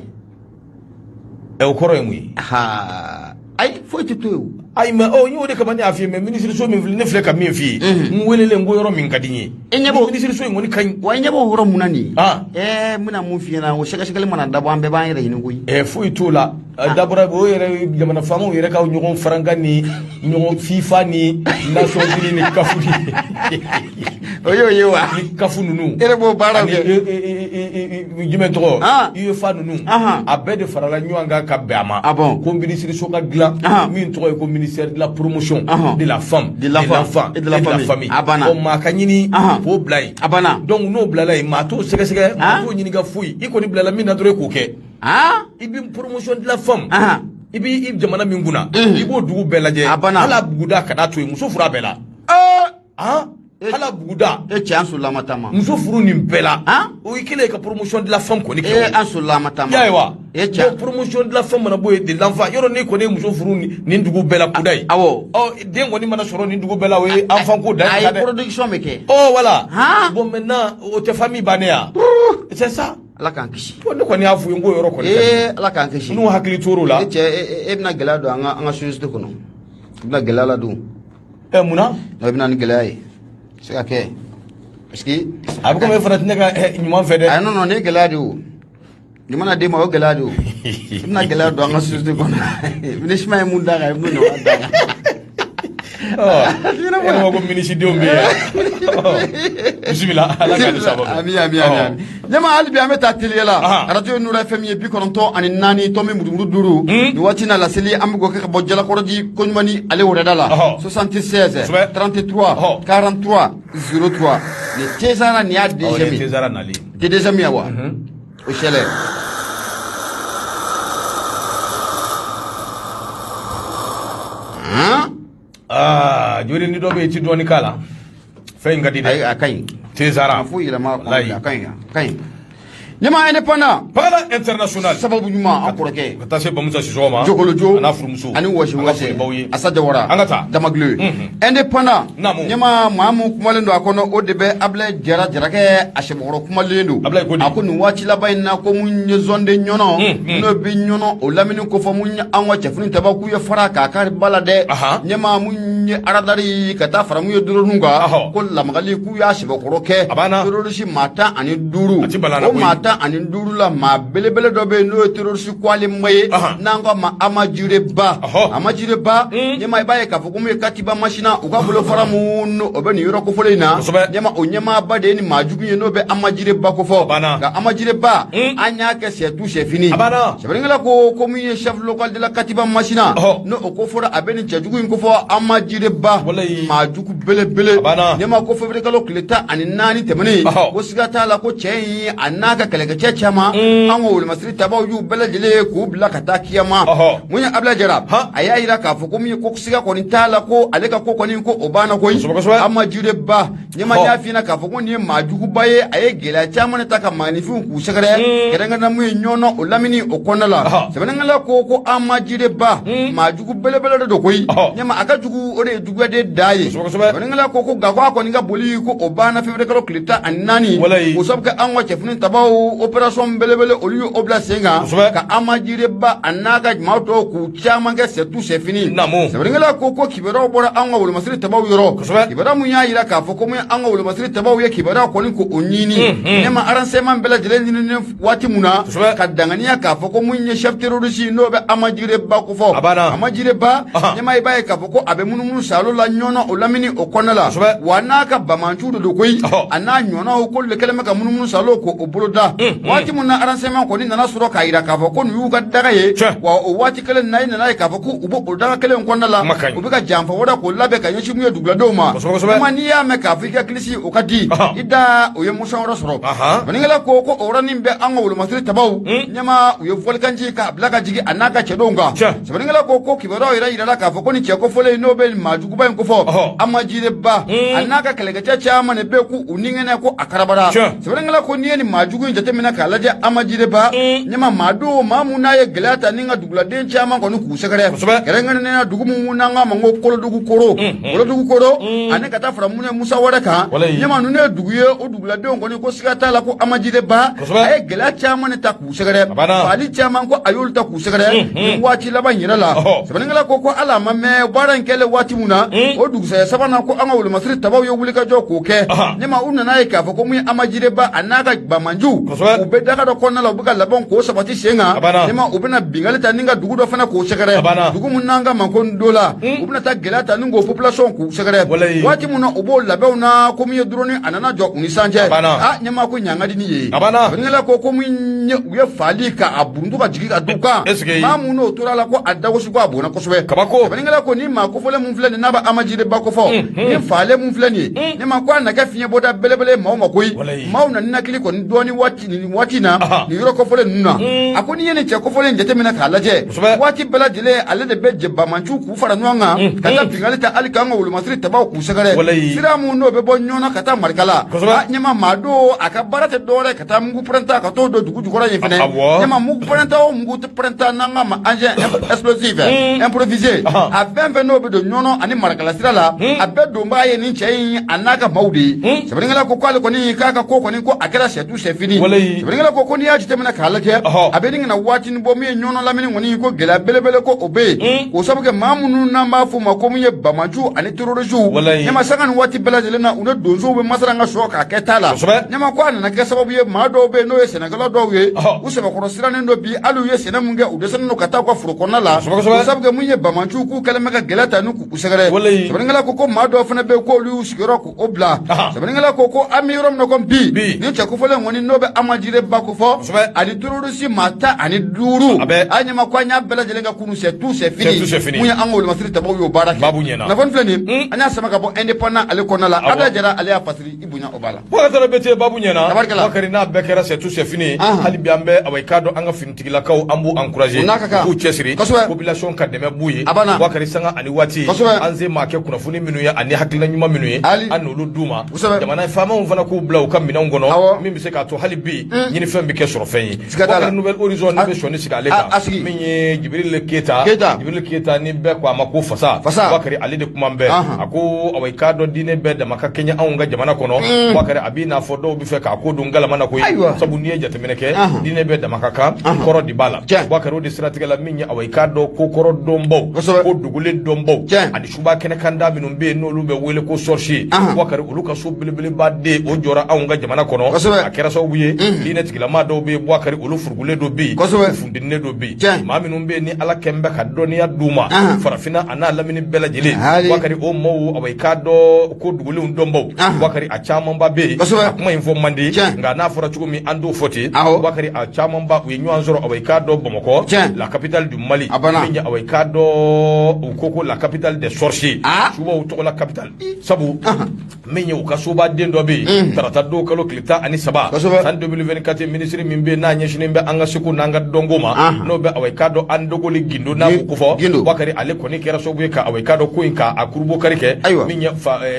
e okoro ngui
ai foi tutu
ai ma o nyo de kamani afie me ministre so mi ne fle ka mi fi mwelele ngo yoro min kadinye
enyebo
ministre so ngoni kan
wa enyebo horo munani muna mun fiena o shega shega mana dabo ambe ba yere ngui
foi to la dabura bo yere jamana famu yere ka nyogon faranga ni nyogon fifa ni nation unie ni kafuni
oyo yewa
ni kafunu
ere bo bara ke
jimetro uefa nunu abede farala nyanga ka bama ko ministre so ka gla min to ko ministère de la promotion de la femme de l'enfant et de la famille o ma kanyini po blay donc no blala ma to sege sege to nyini ga fuyi iko ni blala min na dore ko ke ibi promotion de la femme ibi jamana min guna ibo dugu belaje ala buguda kada to muso fura bela hala buguda
chansu la matama
muso furu ni bela o ikele ka promotion de la femme ko ni ke
ansu la matama
yawa promotion de la femme na boye de l'enfant yoro ni ko ne muso furu ni dugu bela kudai dengo ni mana soro ni dugu bela we enfant ko dai
ay production meke
voilà bon maintenant o te famille banea c'est ça
ala kan kishi
to ne ko ni afu ngo yoro ko ni
ala kan kishi
no hakili toro la
ibna gelado anga société kono ibna gelala du
muna
ibna ni gelay c'est ok parce que
abi ko me fara tinga nyuma fede
ay non ne gelado ni mana de ma o gelado ibna gelado anga société kono ni shima e munda ga ibnu no adaga
ene ko ministre de ombe bismillah ala ka sababu
ami jama albi ameta tilela radio nura fm ye bi koronto ani nani to me mudu duru ni watina la seli amgo ke bo jala korodi konmani ale wodala 76 33 43 03 ni tezara ni a dejemi
tezara nali
te dejemi awa o chele
jori ni dobe ti doni kala fe ngadi de
akain
tezara
fu ila ma akain nyama indépendant
pana international
sababu nyuma akoreke
ka taa se bamusa sisoma
jogolojo
ana furumuso
ani wasi asadawara
angata
damagle indépendant nyama maamu kumalendo akono odebe able jara jarake asheboro kumalendo akoni wachi labayna ko munye zonde nyono no bi nyono o lamini ko fo munya anwa chefuni tabaku ye fara ka kar balade nyama munye aradari kata faramu ye durunga ko lamagali ku ya sheboro ke terrorist mata ani duru o mata ani duru la ma belebele dobe no terrorist kwali moye nango ma amajure ba nyama ibaye ka fukumu katiba machina ukabulo faramu no obeni yoro ko folena nyama onyama ba de ni majugu ye no be amajire ba ko fo ga amajire ba anya ke c'est tout c'est fini sabengala ko comme chef local de la katiba machina no ko fora abeni jajugu ko fo amajire ba majugu belebele nyama ko fo kalo kleta ani nani temani ko sigata la ko chei anaka kalega chechama anwo wol masri tabaw yu belejele ko bla kata kiyama munya abla jarab aya ira ka fo ko mi ko siga ko ni tala ko aleka ko ko ni ko obana ko amajire ba nyama ya fina ka fo ko ni majugu baye aye gela chama ne taka manifun ku segere kerenga na mu nyono o lamini o konala sebenanga ko amajire ba majugu belebele do koyi nyama aka jugu ore jugu de daye sebenanga ko ga ko ni ga boli ko obana fevre kalo klita annani ko sabka an wace funin tabaw operation belebele oliyo obla senga ka amajire ba anaka mauto ku chama ga c'est tout c'est fini sebenanga ko kibero bora an wa wol masri tabaw yoro kibera mu ya ira ka fo ko mu an wa wol masri tabaw ye kibera ko ni ko onyini nyama aranse man bela jele ni wati muna ka dangania ka fo ko mu nye chef terrorist no be amajire ba ko fo amajire ba nyama ibaye ka fo ko abe munu salo la nyono o lamini o konala wana ka bamanchu do koyi ana nyono ko le kelema ka munu salo ko o boloda wati muna aranse man ko ni nana suro ka ira ka fo ko yu ga daga ye wa o wati kele nay na ka fo ko ubo o daga kele konala o be ka jamfa wada ko labe ka yoshi mu dugla do ma mani ya me ka afrika klisi o kadi ida o ye musa wora soro baningala ko orani be an wol masri tabaw nyama o ye volkanji ka blaka jigi anaka chedonga baningala ko kibaro ira ka fo ko ni cheko fole no be majugu ba ko fo amajire ba anaka kelega cha mane be ku uningene ko akarabara baningala ko ni majugu jate mina ka laje amajire ba nyama mado mamuna ye glata ninga dugla den chama ko ni ku segere kerengane na dugu mu nanga mango kolo dugu koro ane kata fra mune musa waraka nyama nune dugu ye o dugla den ko ni ko sigata la ko amajire ba ay gela chama ne ta ku segere fali chama ko ayul ta ku segere wati la banyira la sabaningala ko ala mamme baran kele wati muna o dugu sa sabana ko anga wul masri tabaw yo wulika jo ko ke nyama unna na ka fo ko mu amajire ba anaka ba manju ube daga do konna la buga labon ko sabati senga nyama ubena bingali ta ninga dugu do fana ko segere dugu munanga man kon dola ubena ta gela ta ningo population ku segere wati muna obo labew na ko mu drone anana jo unisanje nyama ko nyanga dini ye ngala ko mu ye fali ka abundu ka jigi ka duka mamu no tora la ko adawo su ko abona ko sobe ngala ko ni ma ko fole mun flani na ba amajire ba ko fo ni fale mun flani ni ma ko na ka fiye boda belebele ma ma koyi ma na na kili ko ni doni wati na ni yoro ko fole nuna akoni yene che ko fole njete mina ka laje wati bela dile ale de beje ba manchu ku fara nwanga kata pingali ta alika ngo wulu masri tabaw ku segare siramu no be bo nyona kata markala nyama mado akabara te dore kata mungu prenta ka to do dugu jukora yefene nyama mungu prenta o mungu te prenta nanga ma engin explosif improvisé a 20 no be do nyono ani markala sirala abe do mbaye ni chei anaka maudi sabringala ko kwale ko ni kaka ko ni ko akera setu se fini sabringala ko ni yaji temena kala ke abedinga na wati ni bo me nyono lamini ngoni ko gela belebele ko obe ko sabuke mamunu na mafu makomu ye bamaju ani terrorism nyama sanga ni wati bela jelena una donzo be masaranga shoka ketala nyama ko na ke sababu ye mado be no ye Senegal do ye usaba ko sirane ndo bi alu ye sena munge udesana no kata ko furukona la sabuke munye bamaju ku kala maka gelata nu ku usagare sabringala ko mado fana be ko lu sigoro ko obla sabringala ko amirom no kom bi ni cha ko fole ngoni no be amajire ba ko fo ani terrorism mata ani duru anyama ko nya bela jelenga kunu c'est tout c'est fini munya angol masri tabaw yo baraka na fon fleni anya sama ka bo indépendant ale konala ada jara ale afasri ibunya obala
wa tara bete babu nyana bakari na bekera c'est tout c'est fini hali biambe away kado anga fintigila kaw ambu encourager ku chesri population ka deme buyi bakari sanga ani wati anze make kuna funi minu ya ani hakila nyuma minu ye anulu duma jamana fama on fana ku bla o kam mina ngono mimi se ka to hali bi nyini fɛn bi kɛ sɔrɔ fɛn ye Boubacar Nouvelle Horizon ne bɛ sɔnni sigi ale kan min ye Jibril Keita ni bɛɛ ko a ma ko fasa Boubacar ale de kuma bɛɛ a ko awai k'a dɔn diinɛ bɛɛ dama ka kɛɲɛ anw ka jamana kɔnɔ Boubacar a b'i n'a fɔ dɔw bɛ fɛ k'a ko don galama na koyi sabu n'i ye jateminɛ kɛ diinɛ bɛɛ dama ka kan kɔrɔ de b'a la Boubacar o de siratigɛ la min ye awai k'a dɔn ko kɔrɔ dɔnbaw ko dugulen dɔnbaw ani suba kɛnɛ kanda minnu bɛ yen n'olu bɛ wele ko sorcier Boubacar olu ka so belebeleba de o jɔra anw ka jamana kɔnɔ a kɛra sababu ye diinɛ tigilama dɔw bɛ yen Boubacar olu furugulen dɔ bɛ yen fundinen dɔ bɛ yen maa minnu bɛ yen ni Ala kɛn bɛ ka dɔnniya d'u ma farafinna a n'a lamini bɛɛ lajɛlen Boubacar o maaw awai k'a dɔn ko dugulenw dɔnbaw Boubacar a camanba bɛ yen a kuma in fɔ man di nka n'a fɔra cogo min an t'o fɔ ten Boubacar a camanba u ye ɲɔgɔn sɔrɔ awai k'a dɔn Bamakɔ la capitale du Mali min ye awai k'a dɔn u ko la capitale des sorciers subaw tɔgɔ la capitale sabu min ye u ka soba den dɔ bɛ yen tarata don kalo tile 13 san 2024 minisiri min bɛ yen n'a ɲɛsinen bɛ an ka seko n'an ka dɔnko ma n'o bɛ awai k'a dɔn an dogoli gindo n'a b'u kofɔ Boubacar ale kɔni kɛra sababu ye ka awai k'a dɔn ko in k'a kurubo kari kɛ min ye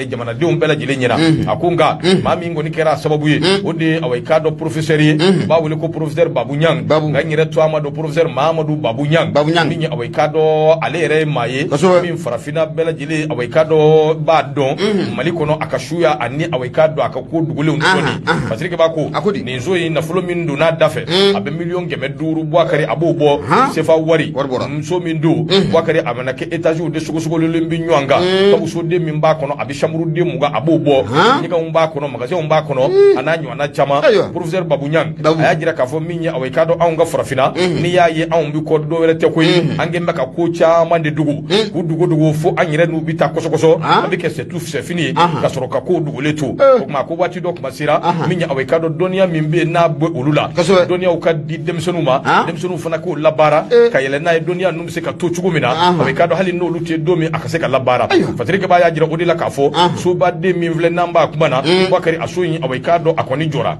jamanadenw bɛɛ lajɛlen ɲɛna a ko nka maa min kɔni kɛra sababu ye o de ye awai k'a dɔn professeur ye u b'a wele ko professeur Babu Ɲang nka n yɛrɛ to a ma dɔn professeur Mahamadou Babu Ɲang min ye awai k'a dɔn ale yɛrɛ ye maa ye min farafinna bɛɛ lajɛlen awai k'a dɔn b'a dɔn Mali kɔnɔ a ka suya ani awai k'a dɔn a ka ko dugulenw dɔɔni parce que b'a ko nin so in nafolo min don n'a da fɛ a bɛ 500,000 Boubacar a b'o bɔ sefa wari muso min don Boubacar a mana kɛ étages de sogosogolen bɛ ɲɔgɔn kan sabu soden min b'a kɔnɔ a bɛ chambre den 20 a b'o bɔ ɲɛgɛnw b'a kɔnɔ magasinw b'a kɔnɔ a n'a ɲɔgɔnna caman professeur Babu Ɲang a y'a jira k'a fɔ min ye awai k'a dɔn anw ka farafinna n'i y'a ye anw bɛ kɔ dɔ wɛrɛ tɛ koyi an kɛn bɛ ka ko caman de dogo k'u dogo fo an yɛrɛ n'u bɛ taa kɔsɔkɔsɔ a bɛ kɛ sɛfini ye ka sɔrɔ ka ko dogolen to o tuma ko waati dɔ kuma sera min ye awai k'a dɔn dɔnniya min bɛ yen n'a bɛ olu la dɔnniyaw ka di denmisɛnninw ma denmisɛnninw fana k'o labaara ka yɛlɛ n'a ye dɔnniya ninnu bɛ se ka to cogo min na awai k'a dɔn hali n'olu tɛ don min a ka se ka labaara Fatirike b'a y'a jira o de la k'a fɔ sobaden min filɛ n'an b'a kuma na Boubacar a so in awai k'a dɔn a kɔni jɔra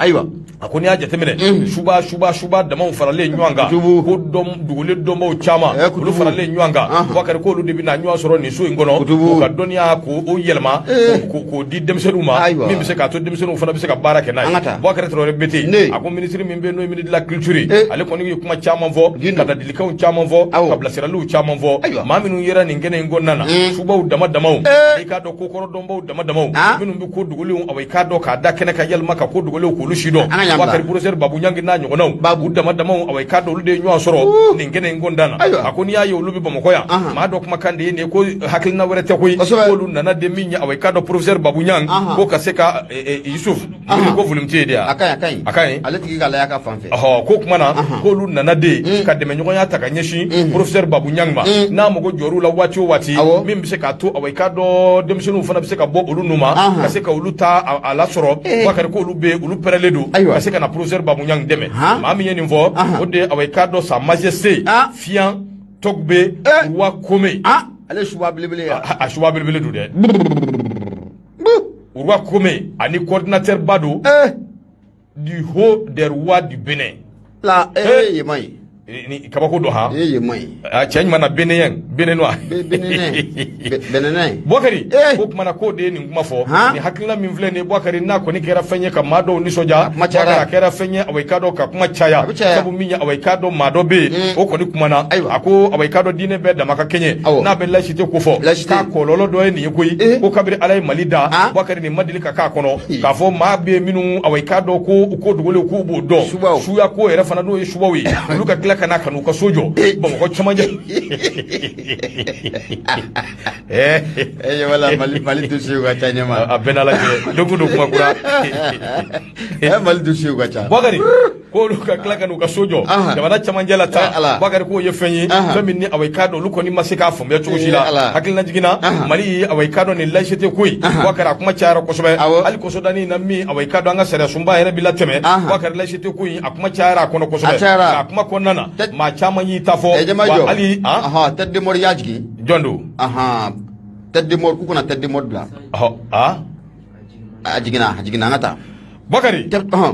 a ko n'i y'a jateminɛ suba damaw faralen ɲɔgɔn kan ko dugulen dɔnbaw caman olu faralen ɲɔgɔn kan Boubacar k'olu de bɛna ɲɔgɔn sɔrɔ nin so in kɔnɔ k'u ka dɔnniya k'o yɛlɛma k'o di denmisɛnninw ma min bɛ se k'a to denmisɛnninw fana bɛ se ka baara kɛ n'a ye Boubacar Traoré Bete a ko minisiri min bɛ yen n'o ye ministre de la culture ale kɔni ye kuma caman fɔ ka ladilikanw caman fɔ ka bilasiraliw caman fɔ maa minnu yera nin kɛnɛ in kɔnɔna na subaw damaw i k'a dɔn ko kɔrɔ dɔnbaw damaw minnu bɛ ko dogolenw awai k'a dɔn k'a da kɛnɛ ka yɛlɛma ka ko dogolenw k'olu si dɔn Boubacar professeur Babu Ɲang n'a ɲɔgɔnnaw u damaw awai k'a dɔn olu de ye ɲɔgɔn sɔrɔ nin kɛnɛ in kɔnɔna na a ko n'i y'a ye olu bɛ Bamakɔ yan maa dɔ kumakan de ye nin ko hakilina wɛrɛ tɛ koyi k'olu nana de min ye awai k'a dɔn professeur Babu Ɲang ko ka se ka Yusuf ko volume tɛ ye de a ka ɲi
ale tigi ka laya ka fan fɛ
ko kuma na k'olu nana de ka dɛmɛɲɔgɔnya ta ka ɲɛsin professeur Babu Ɲang ma n'a mago jɔr'u la waati o waati min bɛ se k'a to awai k'a dɔn denmisɛnninw fana bɛ se ka bɔ olu nu ma ka se ka olu ta a lasɔrɔ Boubacar k'olu bɛ olu pɛrɛlen don ka se ka na professeur Babu Ɲang dɛmɛ maa min ye nin fɔ o de ye awai k'a dɔn sa majesté Fian Togbe Roi Kome
ale suba belebele
a suba belebele don dɛ Roi Kome ani coordinateur ba don du haut des rois du Bénin
la ye mai
ni kabako dɔ ha
ye mai
cɛ ɲuman na Bénin Béninois Boubacar ko kuma na k'o de ye nin kuma fɔ ni hakilina min filɛ nin ye Boubacar n'a kɔni kɛra fɛn ye ka maa dɔw nisɔndiya Boubacar a kɛra fɛn ye awai k'a dɔn ka kuma caya sabu min ye awai k'a dɔn maa dɔ bɛ yen o kɔni kuma na a ko awai k'a dɔn diinɛ bɛɛ dama ka kɛɲɛ n'a bɛ laïcité ko fɔ k'a kɔlɔlɔ dɔ ye nin ye koyi ko kabiri Ala ye Mali da Boubacar nin ma deli ka k'a kɔnɔ k'a fɔ maa bɛ yen minnu awai k'a dɔn ko dogolenw k'u b'o dɔn suya ko yɛrɛ fana n'o ye subaw ye olu ka tila ka na ka n'u ka so jɔ Bamakɔ camancɛ
wala Mali dossier ka ca ɲɛma
a bɛɛ n'Ala cɛ don ko don kuma kura
Mali dossier ka ca
Boubacar k'olu ka tila ka n'u ka so jɔ jamana camancɛ la tan Boubacar k'o ye fɛn ye fɛn min ni awai k'a dɔn olu kɔni ma se k'a faamuya cogo si la hakilina jiginna Mali ye awai k'a dɔn nin laïcité ko in Boubacar a kuma cayara kosɛbɛ hali kɔsɔdani na min awai k'a dɔn an ka sariya sunba yɛrɛ bi latɛmɛ Boubacar laïcité ko in a kuma cayara a kɔnɔ kosɛbɛ a kuma kɔnɔna na maa caman y'i ta fɔ wa hali
tête de mort y'a jigin
jɔn don
tête de mort k'u kana tête de mort bila a jiginna an ka taa
Boubacar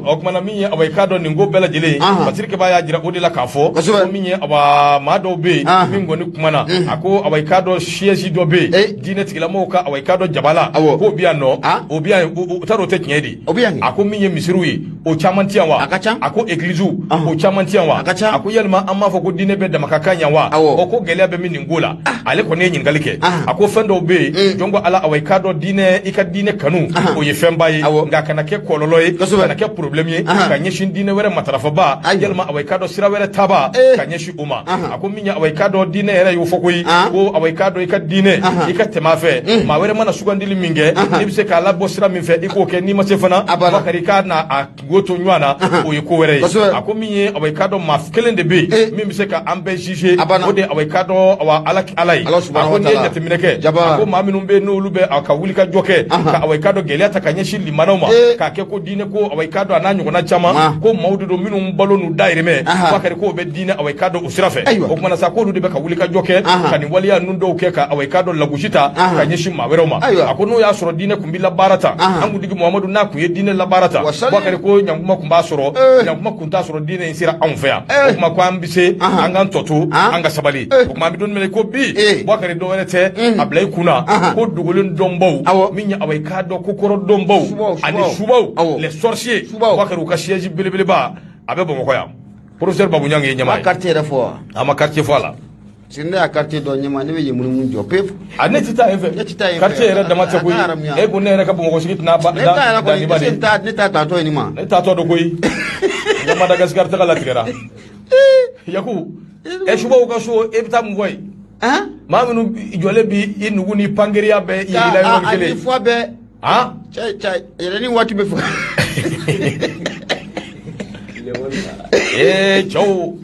o kumana min ye awai k'a dɔn nin ko bɛɛ lajɛlen Fatirike b'a y'a jira o de la k'a fɔ ko min ye maa dɔw bɛ yen min kɔni kumana a ko awai k'a dɔn siège dɔ bɛ yen diinɛ tigilamɔgɔw ka awai k'a dɔn jabala k'o bɛ yan nɔ o bɛ yan u t'a dɔn o tɛ tiɲɛ de a ko min ye misiriw ye o caman tiyan wa a ko église o caman tiyan wa a ko yalima an m'a fɔ ko diinɛ bɛ damaka kan yan wa o ko gɛlɛya bɛ min nin ko la ale kɔni ye ɲininkali kɛ a ko fɛn dɔw bɛ yen jɔn ko ala awa i k'a dɔn diinɛ i ka diinɛ kanu o ye fɛnba ye nka a kana kɛ kɔlɔlɔ ye kana kɛ problème ye ka ɲɛsin diinɛ wɛrɛ matarafaba yalima awa i k'a dɔn sira wɛrɛ taaba ka ɲɛsin o ma a ko min ye awa i k'a dɔn diinɛ yɛrɛ y'o fɔ koyi ko awa i k'a dɔn i ka diinɛ i ka tɛmɛ a fɛ maa wɛrɛ mana sugandili min kɛ n'i bɛ se k'a labɔ sira min fɛ i k'o kɛ n'i ma se fana bakari i k'a na a goto ɲɔgɔn na o ye ko wɛrɛ ye a ko min ye awa i k'a dɔn maa kelen de bɛ yen min bɛ se ka an bɛɛ juger o de awa i k'a dɔn awa ala ye a ko n'i ye jateminɛ kɛ a ko maa minnu bɛ yen n'olu bɛ a ka wulikajɔ kɛ ka awa i k'a dɔn gɛlɛya ta ka ɲɛsin limanaw ma k'a kɛ ko diinɛ ko awa i k'a dɔn a n'a ɲɔgɔnna caman ko maaw de don minnu balo n'u dayirimɛ bakari k'o bɛ diinɛ awa i k'a dɔn o sira fɛ o kumana sa k'olu de bɛ ka wulikajɔ kɛ ka nin waleya ninnu dɔw kɛ ka awa i k'a dɔn lagosi ta ka ɲɛsin maa wɛrɛw ma a ko n'o y'a sɔrɔ diinɛ kun bɛ labaara ta an kuntigi muhamadu n'a kun ye diinɛ labaara ta bakari ko ɲankuma kun b'a sɔrɔ ɲankuma kun t'a sɔrɔ diinɛ in sera anw fɛ yan o kuma ko an bɛ se an k'an tɔ to an ka sabali o kuma an bɛ don min ko bi bakari dɔwɛrɛ tɛ a bila i kunna ko dogolen dɔnbaw min ye awa i k'a dɔn ko kɔrɔ dɔnbaw ani subaw les sorciers bakari u ka siège belebeleba a bɛ bamakɔ yan professeur Babuɲang ye ɲɛmaa ye.
A ma quartier yɛrɛ fɔ wa?
A ma quartier fɔ a la.
Parce que ne y'a quartier dɔn ɲɛmaa ne bɛ yemunumunu jɔ pewu.
A ne tɛ taa yen fɛ.
Ne tɛ taa yen fɛ.
Quartier yɛrɛ dama tɛ koyi. E ko ne yɛrɛ ka Bamakɔ sigi tɛna ban.
Ne t'a yɛrɛ kɔni ne t'a taatɔ ye nin ma.
Ne taatɔ don koyi. N ka Madagascar taga latigɛra. Yaku subaw ka so e bɛ taa mun fɔ yen? Maa minnu jɔlen bi i nugu ni pangeriya bɛɛ yɛlɛla yɔrɔ kelen.
A ni fɔ bɛɛ. Cɛ yɛrɛ ni waati bɛ fɔ.
Cɛw.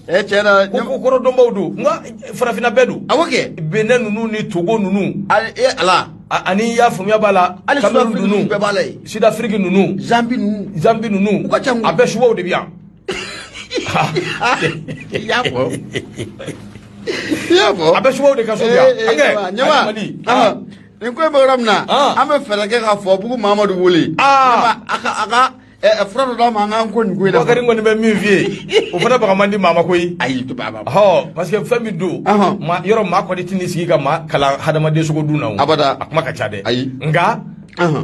Cɛna
ko kɔrɔ dɔnbaw don nka farafinna bɛɛ don.
Awɔ kɛ.
Benin ninnu ni Togo ninnu.
Ala.
Ani i y'a faamuya b'a la.
Hali Sud-Afrique ninnu bɛɛ b'a la yen.
Sud-Afrique ninnu.
Zambi ninnu.
U ka ca a bɛɛ subaw de bɛ yan.
I y'a fɔ. I y'a fɔ.
A bɛɛ subaw de ka so bi yan.
Ɲɛma nin ko in bɛ yɔrɔ min na an bɛ fɛɛrɛ kɛ ka fɔ bugu Mamadu wele. A ka fura dɔ d'a ma an k'an ko nin ko in na.
Bakari kɔni bɛ min f'i ye o fana baga man di maa ma koyi.
Ayi to baba.
Parce que fɛn min don yɔrɔ maa kɔni tɛ n'i sigi ka maa kalan hadamaden sogo dun na o.
Abada.
A kuma ka ca dɛ.
Ayi.
Nka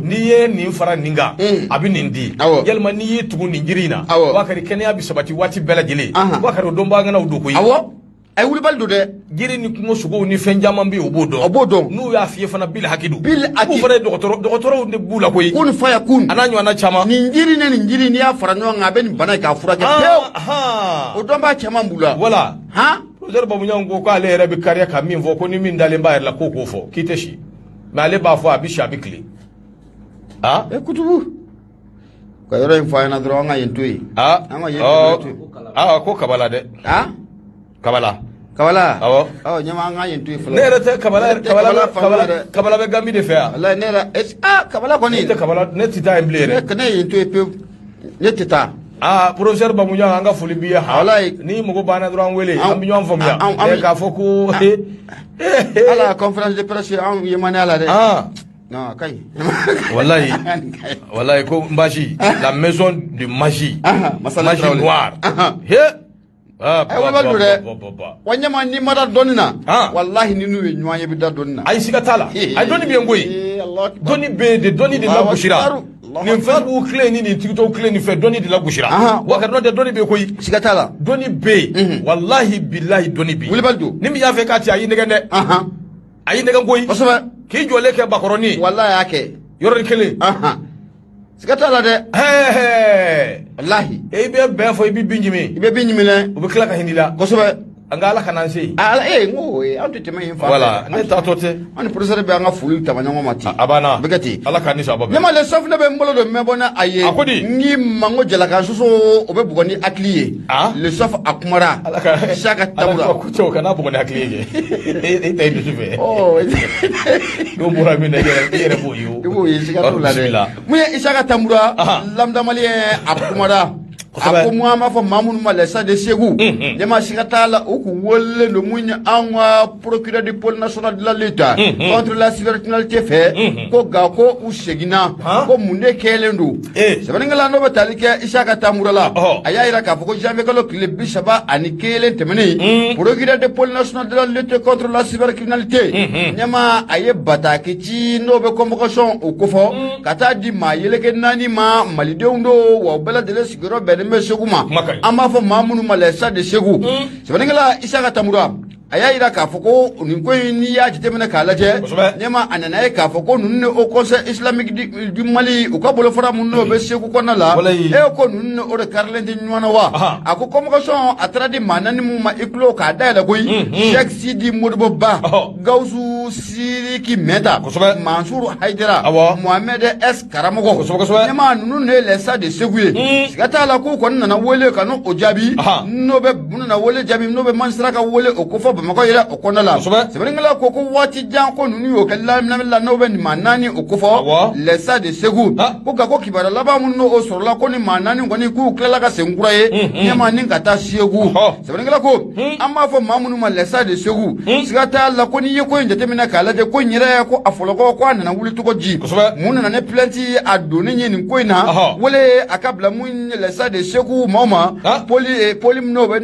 n'i ye nin fara nin kan a bɛ nin di. Yalima n'i y'i tugu nin jiri in na. Bakari kɛnɛya bɛ sabati waati bɛɛ lajɛlen. Bakari o dɔnbaga ŋanaw don koyi.
A ye wulibali don dɛ.
Jiri ni kungo sogow ni fɛn caman bɛ yen o b'o dɔn.
O b'o dɔn.
N'u y'a f'i ye fana bil haki don.
Bil haki.
K'u fana ye dɔgɔtɔrɔw de b'u la koyi.
Kun fa ya kun.
A n'a ɲɔgɔnna caman.
Nin jiri n'i y'a fara ɲɔgɔn kan a bɛ nin bana in k'a furakɛ pewu. O dɔnbaa caman b'u la.
Wala. Professeur Babuɲang ko k'ale yɛrɛ bɛ kariya ka min fɔ ko ni min dalen b'a yɛrɛ la k'o k'o fɔ k'i tɛ si. Mais ale b'a fɔ a bɛ si a bɛ tile.
Kutubu. Ka yɔrɔ in fɔ a ɲɛna dɔrɔn an ka yen to yen. An ka yen to yen.
Ko kabala dɛ. Kabala.
Awɔ. Ɲɛma an ka yen to yen fɔlɔ.
Ne yɛrɛ tɛ kabala bɛ Gambie de fɛ yan.
Walayi ne yɛrɛ kabala kɔni.
Ne tɛ taa yen bilen yɛrɛ.
Ne yen to yen pewu. Ne tɛ taa.
Professeur Babuɲang an ka foli b'i ye.
Walayi.
Ni mɔgɔ banna dɔrɔn an wele an bɛ ɲɔgɔn faamuya. K'a fɔ ko.
Ala conférence de presse an yemani ala dɛ. Non, kayi.
Wallahi ko magie, la maison de magie. Magie noire.
Wa ɲɛma ni ma da dɔnni na wallahi ni n'u ye ɲɔgɔn ye bɛ da dɔnni na.
Ayi siga t'a la. A dɔnni bɛ yen koyi. Dɔnni bɛ yen de dɔnni de lagosira. Nin Facebook tile ni nin TikTok tile nin fɛ dɔnni de lagosira. Wa ka dɔn tɛ dɔnni bɛ yen koyi.
Siga t'a la.
Dɔnni bɛ yen. Wallahi bilahi dɔnni bɛ yen.
Wulibali don.
Ni min y'a fɛ k'a ci a y'i nɛgɛn dɛ. A y'i nɛgɛn koyi.
Kosɛbɛ.
K'i jɔlen kɛ bakɔrɔni.
Wallahi y'a kɛ.
Yɔrɔnin kelen.
Siga t'a la dɛ. Wallahi.
I bɛ bɛn fɔ i bɛ bin jimi.
I bɛ bin jimi dɛ.
U bɛ tila ka hindi la.
Kosɛbɛ.
An ka Ala ka n'an se.
Ala n ko an tɛ tɛmɛ yen fan fɛ.
Voilà ne taatɔ tɛ.
An ni professeur bɛ an ka foliw tama ɲɔgɔn ma ten.
A banna.
A bɛ kɛ ten.
Ala k'a ni sababa bɛn.
Ɲɛma le safunɛ bɛ n bolo don mɛ bɔ ni a ye.
A ko di.
Ni mango jalaka soso o bɛ bugɔ ni hakili ye. Le safu a kumara.
Ala ka
Isaka Tabura.
Ala ka cɛw kana bugɔ ni hakili ye kɛ. E ta ye dusu fɛ. N'o bɔra min na i yɛrɛ b'o ye o.
I b'o ye siga t'o la dɛ. Mun ye Isaka Tabura. Lambda maliyɛn a kumara. A ko mun an b'a fɔ maa minnu ma lɛsa de Segu. Ɲɛma siga t'a la u kun wele don mun ye an ka procureur du pôle national de la lutte contre la cybercriminalité fɛ ko nka ko u seginna ko mun de kɛlen don. Sɛbɛnnikɛla n'o bɛ tali kɛ Isaka Tabura la a y'a jira k'a fɔ ko janvier kalo tile 31 tɛmɛnen procureur du pôle national de la lutte contre la cybercriminalité ɲɛma a ye bataki ci n'o bɛ convocation o kofɔ ka taa di maa yeleke naani ma malidenw do wa bɛɛ lajɛlen sigiyɔrɔ bɛnnen bɛ Segu ma an b'a fɔ maa minnu ma lɛsa de Segu sɛbɛnnikɛla Isaka Tamura a y'a yira k'a fɔ ko nin ko in n'i y'a jateminɛ k'a lajɛ ɲɛma a nana ye k'a fɔ ko ninnu o conseil islamique du Mali u ka bolofara minnu n'o bɛ Segu kɔnɔna la ko ninnu o de karilen tɛ ɲɔgɔn na wa a ko convocation a taara di maa naani min ma i tulo k'a dayɛlɛ koyi Cheikh Sidi Modibo Ba Gawusu Sidiki Mɛnta Mansuru Hayidara Mohamed S Karamɔgɔ ɲɛma ninnu ne ye lɛsa de Segu ye siga t'a la k'u kɔni nana wele ka n'o jaabi n'o bɛ nana wele jaabi n'o bɛ mansira ka wele o ko fɔ Bamakɔ yɛrɛ o kɔnɔna la sɛbɛnnikɛla ko waati jan ko ninnu y'o kɛ laminɛ la n'o bɛ nin maa naani o ko fɔ lɛsa de Segu ko nka ko kibaruya laban minnu n'o sɔrɔla ko nin maa naani kɔni k'u tilala ka segin kura ye ɲɛma ni ka taa Segu sɛbɛnnikɛla ko an b'a fɔ maa minnu ma lɛsa de Segu siga t'a la ko n'i ye ko in jateminɛ k'a lajɛ ko in yɛrɛ ko a fɔlɔ ko a nana wuli cogo di mun nana ne plainte a donni ye nin ko in na wele a ka bila mun ye lɛsa de Segu maaw ma poli n'o bɛ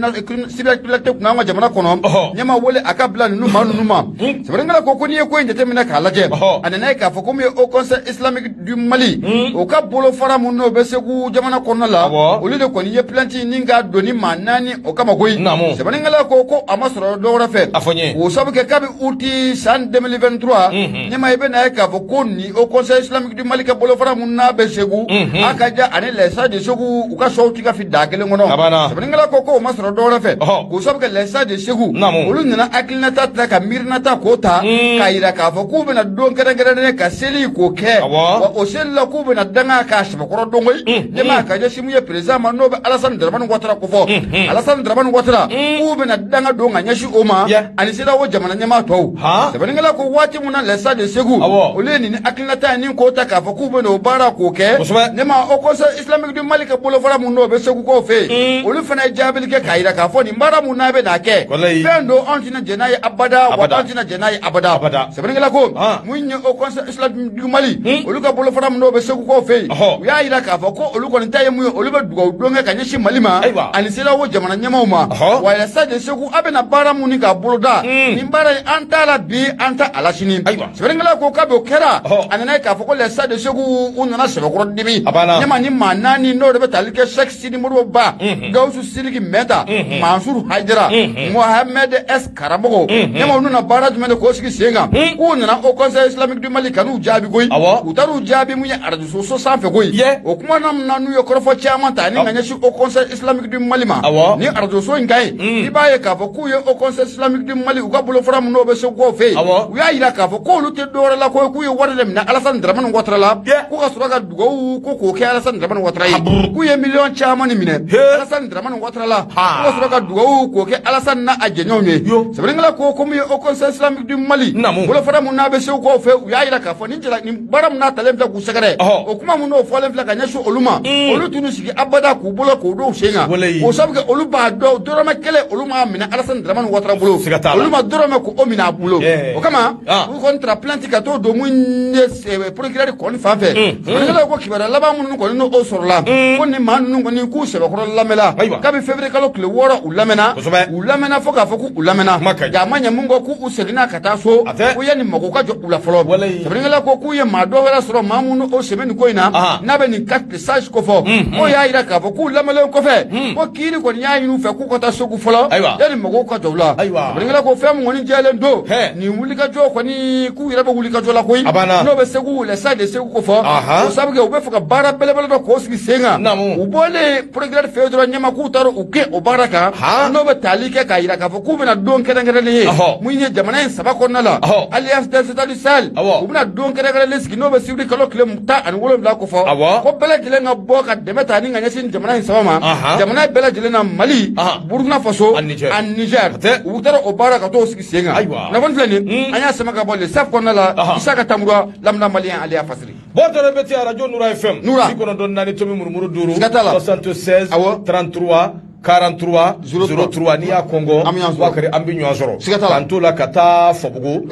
cybercriminalité kunna an ka jamana kɔnɔ ma wele a ka bila ninnu ma ninnu ma sɛbɛnnikɛla ko n'i ye ko in jateminɛ k'a lajɛ a nana ye k'a fɔ ko min ye au conseil islamique du Mali o ka bolofara mun n'o bɛ Segu jamana kɔnɔna la olu de kɔni ye plainte ni ka donni maa naani o kama koyi sɛbɛnnikɛla ko a ma sɔrɔ dɔ wɛrɛ fɛ o sabu kɛ kabi août san 2023 ɲɛma i bɛ na ye k'a fɔ ko ni au conseil islamique du Mali ka bolofara mun n'a bɛ Segu a ka ja ani lɛsa de Segu u ka sɔw ti ka fi da kelen kɔnɔ sɛbɛnnikɛla ko o ma sɔrɔ dɔ wɛrɛ fɛ o sabu kɛ lɛsa de Segu olu nana hakilinata ta ka miirinata k'o ta k'a yira k'a fɔ k'u bɛna don kɛrɛnkɛrɛnnen ka seli k'o kɛ wa o seli la k'u bɛna danga k'a sɛbɛkɔrɔ don koyi ɲɛma ka ɲɛsin mun ye président ma n'o bɛ Alassane Dramane Ouattara ko fɔ Alassane Dramane Ouattara k'u bɛna danga don ka ɲɛsin o ma ani CEDEAO jamana ɲɛmaa tɔw sɛbɛnnikɛla ko waati mun na lɛsa de Segu olu ye nin hakilinata ye ni k'o ta k'a fɔ k'u bɛna o baara k'o kɛ ɲɛma au conseil islamique du Mali ka bolofara mun n'o bɛ Segu k'o fɛ yen olu fana ye jaabili kɛ k'a yira k'a fɔ nin baara mun n'a bɛ n'a kɛ fɛn do anw tɛna jɛn n'a ye abada wa anw tɛna jɛn n'a ye abada sɛbɛnnikɛla ko mun ye au conseil islamique du Mali olu ka bolofara mun n'o bɛ Segu k'o fɛ yen u y'a yira k'a fɔ ko olu kɔni ta ye mun ye olu bɛ dugawu don kɛ ka ɲɛsin Mali ma ani CEDEAO jamana ɲɛmaaw ma wa lɛsa de Segu a bɛna baara mun ni k'a boloda nin baara in an t'a la bi an t'a a la sini sɛbɛnnikɛla ko kabi o kɛra a nana ye k'a fɔ ko lɛsa de Segu u nana sɛbɛkɔrɔ dimi ɲɛma ni maa naani n'o de bɛ tali kɛ Cheikh Sidi Modibo Ba Gawusu Sidiki Mɛnta Mansuru Hayidara Mohamed S Karamɔgɔ ɲɛma olu nana baara jumɛn de k'o sigi sen kan k'u nana au conseil islamique du Mali ka n'u jaabi koyi u taar'u jaabi mun ye arajo so sanfɛ koyi o kuma na n'u ye kɔrɔfɔ caman ta ni ka ɲɛsin au conseil islamique du Mali ma ni arajo so in ka ɲi i b'a ye k'a fɔ k'u ye au conseil islamique du Mali u ka bolofara mun n'o bɛ Segu k'o fɛ yen u y'a yira k'a fɔ k'olu tɛ dɔwɛrɛ la k'u ye wari de minɛ Alassane Dramane Ouattara la ko ka sɔrɔ ka dugawu ko k'o kɛ Alassane Dramane Ouattara ye k'u ye miliyɔn caman ni minɛ Alassane Dramane Ouattara la ko ka sɔrɔ ka dugawu k'o kɛ Alassane n'a a jɛɲɔgɔnw ye sɛbɛnnikɛla ko min ye au conseil islamique du Mali bolofara mun n'a bɛ Segu k'o fɛ u y'a yira k'a fɔ ni baara mun n'a talen filɛ k'u sɛgɛrɛ o kuma mun n'o fɔlen filɛ ka ɲɛsin olu ma olu t'u sigi abada k'u bolo k'o don sen kan o sabu kɛ olu b'a dɔn dɔrɔmɛ kelen olu m'a minɛ Alassane Dramane Ouattara bolo olu ma dɔrɔmɛ k'o minɛ a bolo o kama u kɔni taara plainte ka t'o don mun ye procureur kɔni fan fɛ sɛbɛnnikɛla ko kibaruya laban minnu kɔni n'o sɔrɔla ko nin maa ninnu kɔni k'u sɛbɛkɔrɔ lamɛnna kabi février kalo tile 6 u lamɛnna fo k'a fɔ k'u lamɛnna nka a ma ɲɛ mun kɔ k'u seginna ka taa so ko yanni mɔgɔw ka jɔ u la fɔlɔ sɛbɛnnikɛla ko k'u ye maa dɔ wɛrɛ sɔrɔ maa minnu o sɛbɛn nin ko in na n'a bɛ nin carte sage ko fɔ k'o y'a yira k'a fɔ k'u lamɛnlen kɔfɛ ko kiiri kɔni y'a ɲini u fɛ k'u ka taa Segu fɔlɔ yanni mɔgɔw ka jɔ u la sɛbɛnnikɛla ko fɛn min kɔni jɛlen don nin wulikajɔ kɔni k'u yɛrɛ bɛ wulikajɔ la koyi n'o bɛ Segu lɛsa de Segu ko fɔ o sabu kɛ u bɛ fɛ ka baara belebele dɔ k'o sigi sen kan u bɔlen procureur fɛ yen dɔrɔn ɲɛma k'u taara u kɛ o baara kan n'o bɛ tali kɛ k'a yira k'a fɔ k'u bɛna don kɛrɛnkɛrɛnnen ye mun ye jamana in 3 kɔnɔna la alliance des états du Sahel u bɛna don kɛrɛnkɛrɛnnen sigi n'o bɛ sibiri kalo tile 17 ko fɔ ko bɛɛ lajɛlen ka bɔ ka dɛmɛ ta ni ka ɲɛsin jamana in 3 ma jamana bɛɛ lajɛlen na Mali Burkina Faso ani Niger u taara o baara ka t'o sigi sen kan nafolo filɛ nin an y'a sama ka bɔ le SAF kɔnɔna la Isaka Tamura lamina malien Aliya Fasiri
bɔtɔrɔ bɛ ti radio Nura FM 94.4 tomi murumuru 5 76 33 43 03 ni ya Congo wakari ambi nyazoro kantola kata fobugo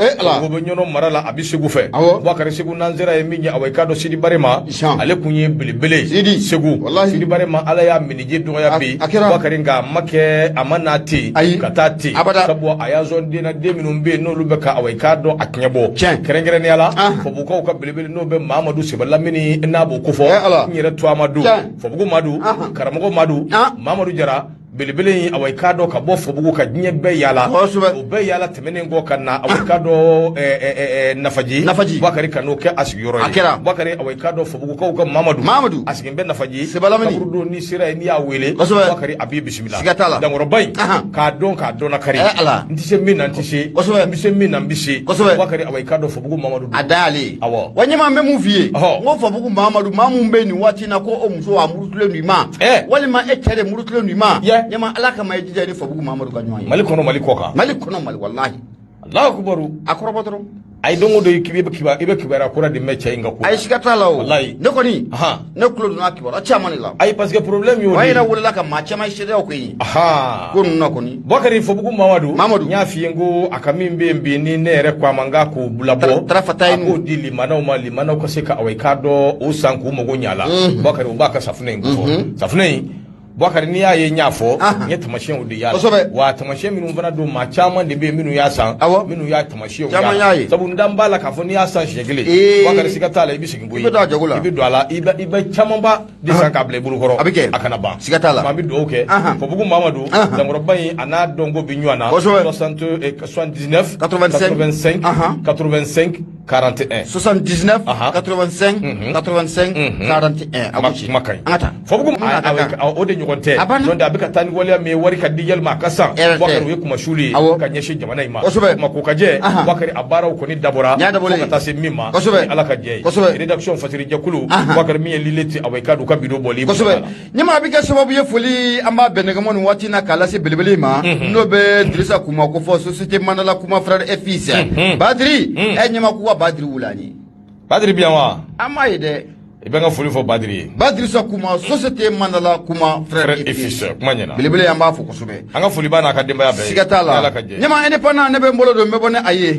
fobugo nyono marala abisegu fe wakari segu nanzera eminya awekado sidi barema ale kunye bilibele segu sidi barema ala ya minije do ya bi wakari nga make amanati katati sabo ayazon dina de minumbe no lubeka awekado aknyebo kerengere ne ala fobugo ka bilibele no be Mamadou Sibala mini nabo kufo nyere to amadu fobugo madu karamogo madu Mamadou Jara belebele awekado ka bo fobugo ka nye be yala o be yala temene ngo kana awekado nafaji wakari kanu ke asigiro wakari awekado fobugo ka Mamadou asigimbe nafaji kaburdo ni sira ni awele wakari abi bismillah dangoro bay ka don na kari ntise mina ntise mbise mina mbise wakari awekado fobugo Mamadou
adali wanyama me muvie ngo fobugo Mamadou mamumbe ni wati na ko omuso wa murutule nuima wali ma etere murutule nuima nyama alaka ma ejija ni fobugo Mamadou kanyoyi
malikono malikoka
malikono mal wallahi
Allahu akbar
akorobotoro
ay dongo do ibe kibara kura de mecha inga ko
ay shikatala o
wallahi
ne ko ni ne kulo na kibara chamani la
ay parce que problème yo
wayna wala ka ma chama shede ko yi ko no ko ni
bakari fobugo Mamadou nya fiengo akamimbe mbi ni nere kwa manga ko bulabo
trafatainu
ko dili mana ko seka awekado o sanku mo gonyala bakari ubaka safune ngufo safune Bakari ni yaye nyafo nye tamashen udi yala wa tamashen minu mvana do ma chama de be minu yasan minu ya tamashen yala sabu ndambala kafo ni yasan shegele Bakari sikatala ibi sigimboyi ibi do ala iba chama ba de sankable buru koro akana ba
sikatala
ma bi do okay fobugo Mamadou zamoro bayi ana dongo binywana 79 85 41
79 85 41
abuchi ata fobugo ode nyugonte don da bika tani wala me wari ka dijal ma kasa Bakari we kuma shuli ka nyeshe jamana ima kuma ko kaje Bakari abara ko ni dabora ko ka tase mimma ala ka je redaction fasiri jakulu Bakari mi lileti aweka du ka bido boli
nyama bika sababu ye foli amba benega mon wati na kala se belebele ma no be Drissa kuma ko fo société manala kuma frère et fils Badri nyama ko Badri wulani
Badri bien wa
ama ide
ibenga foli fo Badri
sa kuma société manala kuma frère et fils
kuma nyana
belebele yamba fo kosube
anga foli bana ka demba ya be
sigatala nyama indépendant ne be mbolo do me bone aye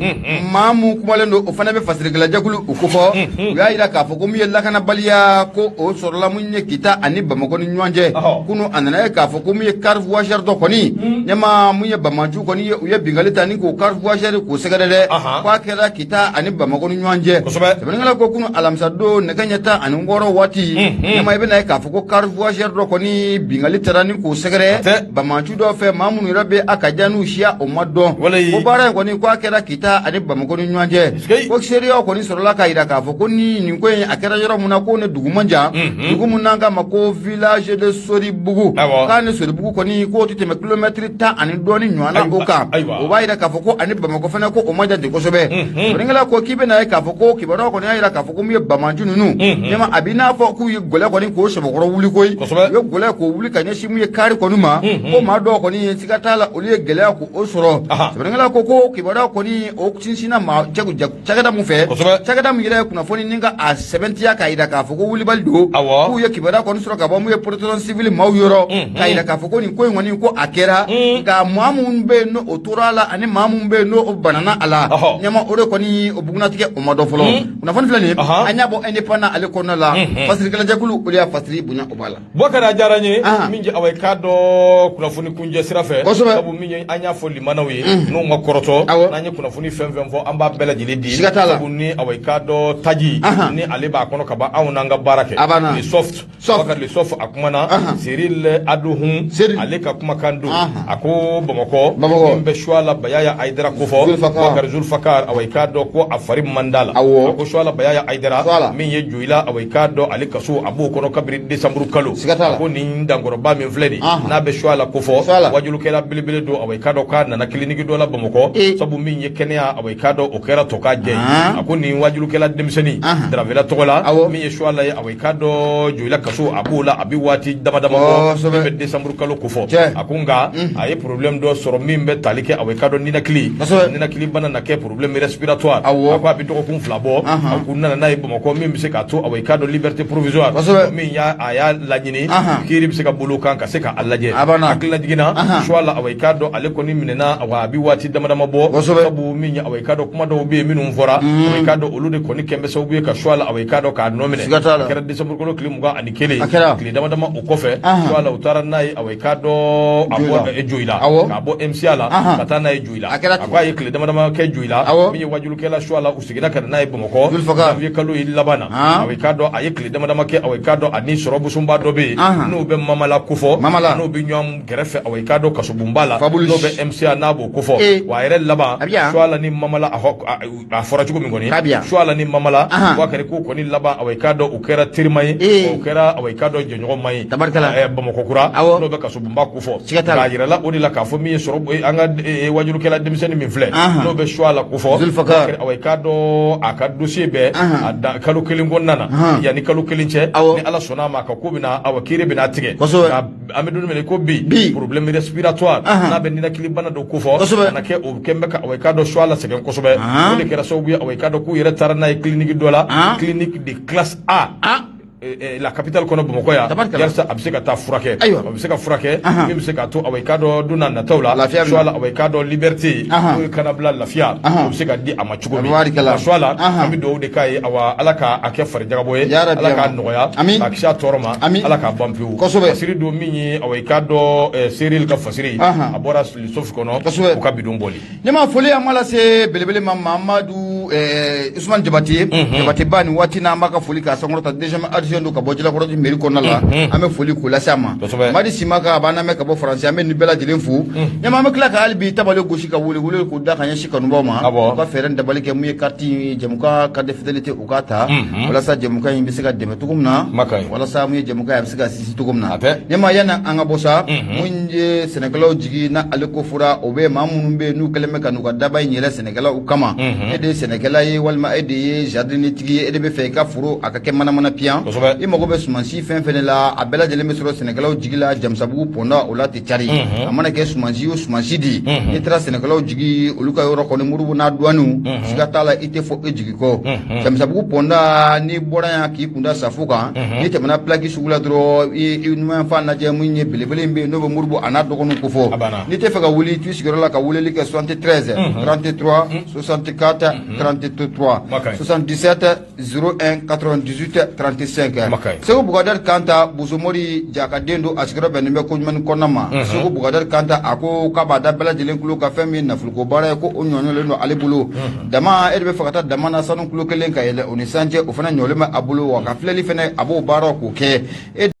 mamu kuma lendo o fana be fasirigala jakulu ukufo ya ira ka fo ko mi yella kana baliya ko o sorla munye kita ani bamako ni nywanje kuno anana ka fo ko mi car voyageur do koni nyama munye bamanju koni ye bingali tani ko car voyageur ko segadede kwa kera kita ani bamako ni nywanje ngala ko kuno alamsa do ne kanyata ani ngoro wati nyama ibe na ka fo ko car voyageur do koni bingali tarani ko segere bamanju do fe mamunu rabe akajanu shia o madon ko bara koni kwa kera kita ani bamako ni nywanje ko seriyo koni sorola ka ira ka fo koni ni ko akera yoro muna ko ne dugumanja dugumunanga mako village de Soribugu kana Soribugu koni ko titeme kilometre ta ani doni nywana oka o ba ira ka fo ko ani bamako fana ko o manja de ko sobe ngala ko kibe na ka fo ko kibara ko ni ira ka fo ko mi bamanju nunu nyama abina fo ku gole ko ni ko sobo ko wuli koy yo gole ko wuli kanya shi mu kari ko numa ko ma do ko ni sigatala oli gele ko o soro ngala ko kibara ko ni o cinsina ma jagu jagada mu fe jagada mu ira kuna foni ninga a 70 ya ka ira ka fo ko wuli baldo ku ye kibara ko ni soro ka ba mu ye protection civil ma yoro ka ira ka fo ko ni ko ngoni ko akera ga mamun be no oturala ani mamun be no banana ala nyama ore ko ni obuguna tike o mado folo kuna foni flani anya bo indépendant ale ko la fasiri kala jakulu ulia fasiri bunya obala
Bakari jaranye minji away kado kuna foni kunje sirafe sabu minji anya foli manawi no makoroto nanye kuna foni femfem fo amba bela jilidi sabu ni away kado taji ni ale ba kono kaba aunanga barake ni soft Bakari le soft akumana Cyril Aduhun ale ka kuma kandu ako bomoko mbe shwala bayaya aidara kofo Bakari Zulfakar away kado ko afari mandala ko shwala bayaya aidara min ye juila away kado ale kasu abu kono kabri December kalo ko ni ndangoro ba min fledi na be shwala kofo wajulu kela bilibili do away kado ka na kliniki do la bomoko sabu min ye kenya away kado o kera to ka je ako ni wajulu kela demseni dravela togola min ye shwala ya away kado juila kasu abu la abi wati dama ko be December kalo kofo akunga ay problem do soro min be talike away kado nina kli bana na ke problem respiratoire akwa bi to ko kun flabo akunna na ibo ko min bi se ka to away kadɔ liberté provisoire min a y'a laɲini kiiri bɛ se ka bolo kan ka se ka a lajɛ hakilina jiginna choix la awɔ i k'a dɔn ale kɔni minɛna awɔ a bi waati dama dama bɔ sabu min ye awɔ i k'a dɔn kuma dɔw bɛ yen minnu fɔra awɔ i k'a dɔn olu de kɔni kɛn bɛ sababu ye ka choix la awɔ i k'a dɔn k'a nɔ minɛ a kɛra décembre kɔnɔ tile 21 tile dama dama o kɔfɛ choix la u taara n'a ye awɔ i k'a dɔn a bɔ Joyila k'a bɔ MCA la ka taa n'a ye Joyila a ko a ye tile dama dama kɛ Joyila min ye wajulukɛla choix la u seginna ka na n'a ye Bamakɔ janvier kalo ye laban na awɔ i k'a dɔn a ye tile dama dama kɛ awɔ i k'a dɔn a ni sɔrɔ busumba dɔ bɛ yen n'o bɛ Mamala kofɔ n'o bɛ ɲɔgɔn kɛrɛfɛ awɔ i k'a dɔn kasobonba la n'o bɛ MCA n'a b'o kofɔ wa a yɛrɛ laban choix la ni Mamala a fɔra cogo min kɔni choix la ni Mamala wa kɛra ko kɔni laban awɔ i k'a dɔn u kɛra terima ye o kɛra awɔ i k'a dɔn jɛɲɔgɔnma ye Bamakɔ kura n'o bɛ kasobonba kofɔ k'a yɛrɛ la o de la k'a fɔ min ye sɔrɔ an ka wajulukɛla denmisɛnnin min filɛ n'o bɛ choix la kofɔ awɔ i k'a dɔn a ka dossier bɛɛ a dan kalo 1 kɔnɔna na yanni kalo 1 cɛ ni Ala sɔnna ma ka ko bɛna awɔ kiiri bɛna tigɛ an bɛ don min ko bi problème respiratoire n'a bɛ ninakili bana dɔ kofɔ ka na kɛ o kɛn bɛ ka awɔ i k'a dɔn choix la sɛgɛn kosɛbɛ o de kɛra sababu ye awɔ i k'a dɔn k'u yɛrɛ taara n'a ye clinique dɔ la clinique de classe A la capitale kɔnɔ Bamakɔ yan yalisa a bɛ se ka taa furakɛ a bɛ se ka furakɛ min bɛ se k'a to awɔ i k'a dɔn don n'a nataw la choix la awɔ i k'a dɔn liberté n'o ye kanabila lafiya o bɛ se ka di a ma cogo min choix la an bɛ dugawu de k'a ye awɔ Ala k'a kɛ farijagabɔ ye Ala k'a nɔgɔya k'a kisi a tɔɔrɔ ma Ala k'a ban pewu fasiri don min ye awɔ i k'a dɔn Seril ka fasiri a bɔra Sofi kɔnɔ u ka bidon bɔli
ne ma foli an ma lase belebele ma Mamadu Usman Jabate ba ni waati n'an b'a ka foli k'a sankɔrɔta deuxième do ka bɔ Jalakɔrɔji mairie kɔnɔna la an bɛ foli k'o lase a ma Madi Simaka a b'an lamɛn ka bɔ Faransi an bɛ nin bɛɛ lajɛlen fo ɲama an bɛ tila ka hali bi tabale gosi ka wele k'o da ka ɲɛsin kanubaw ma u ka fɛɛrɛ dabali kɛ mun ye carte jɛmukan carte de fidélité u k'a ta walasa jɛmukan in bɛ se ka dɛmɛ cogo min na walasa mun ye jɛmukan a bɛ se ka sinsin cogo min na ɲama yanni an ka bɔ sa mun ye sɛnɛkɛlaw jigi na ale ko fɔra o bɛ maa minnu bɛ n'u kɛlen bɛ ka n'u ka daba in yɛlɛ sɛnɛkɛlaw kama e de ye sɛnɛkɛla ye walima e de ye jardinitigi ye e de bɛ fɛ i ka foro a ka kɛ manamana piyan i mago bɛ sumansi fɛn fɛn la a bɛɛ lajɛlen bɛ sɔrɔ sɛnɛkɛlaw jigi la Jamusabugu Ponda o la tɛ cari a mana kɛ sumansi o sumansi di n'i taara sɛnɛkɛlaw jigi olu ka yɔrɔ kɔni Moribo n'a douaniw siga t'a la i tɛ fɔ e jigi kɔ Jamusabugu Ponda n'i bɔra yan k'i kunda safo kan n'i tɛmɛna plaki sugu la dɔrɔn i numanfan lajɛ mun ye belebele in bɛ yen n'o bɛ Moribo a n'a dɔgɔninw kofɔ n'i tɛ fɛ ka wuli tu sigiyɔrɔ la ka weleli kɛ 73 33 64 33 77 01 98 35 Segu Bukadari Kanta Busomori Jakaden do a sigiyɔrɔ bɛnnen bɛ Koɲumani kɔnɔna ma Segu Bukadari Kanta a ko k'a b'a da bɛɛ lajɛlen kulo ka fɛn min nafoloko baara ye ko o ɲɔɲɔlen don ale bolo dama e de bɛ fɛ ka taa dama na sanu kulo 1 ka yɛlɛ o ni sanjɛ o fana ɲɔlen bɛ a bolo wa ka filɛli fana a b'o baaraw k'o kɛ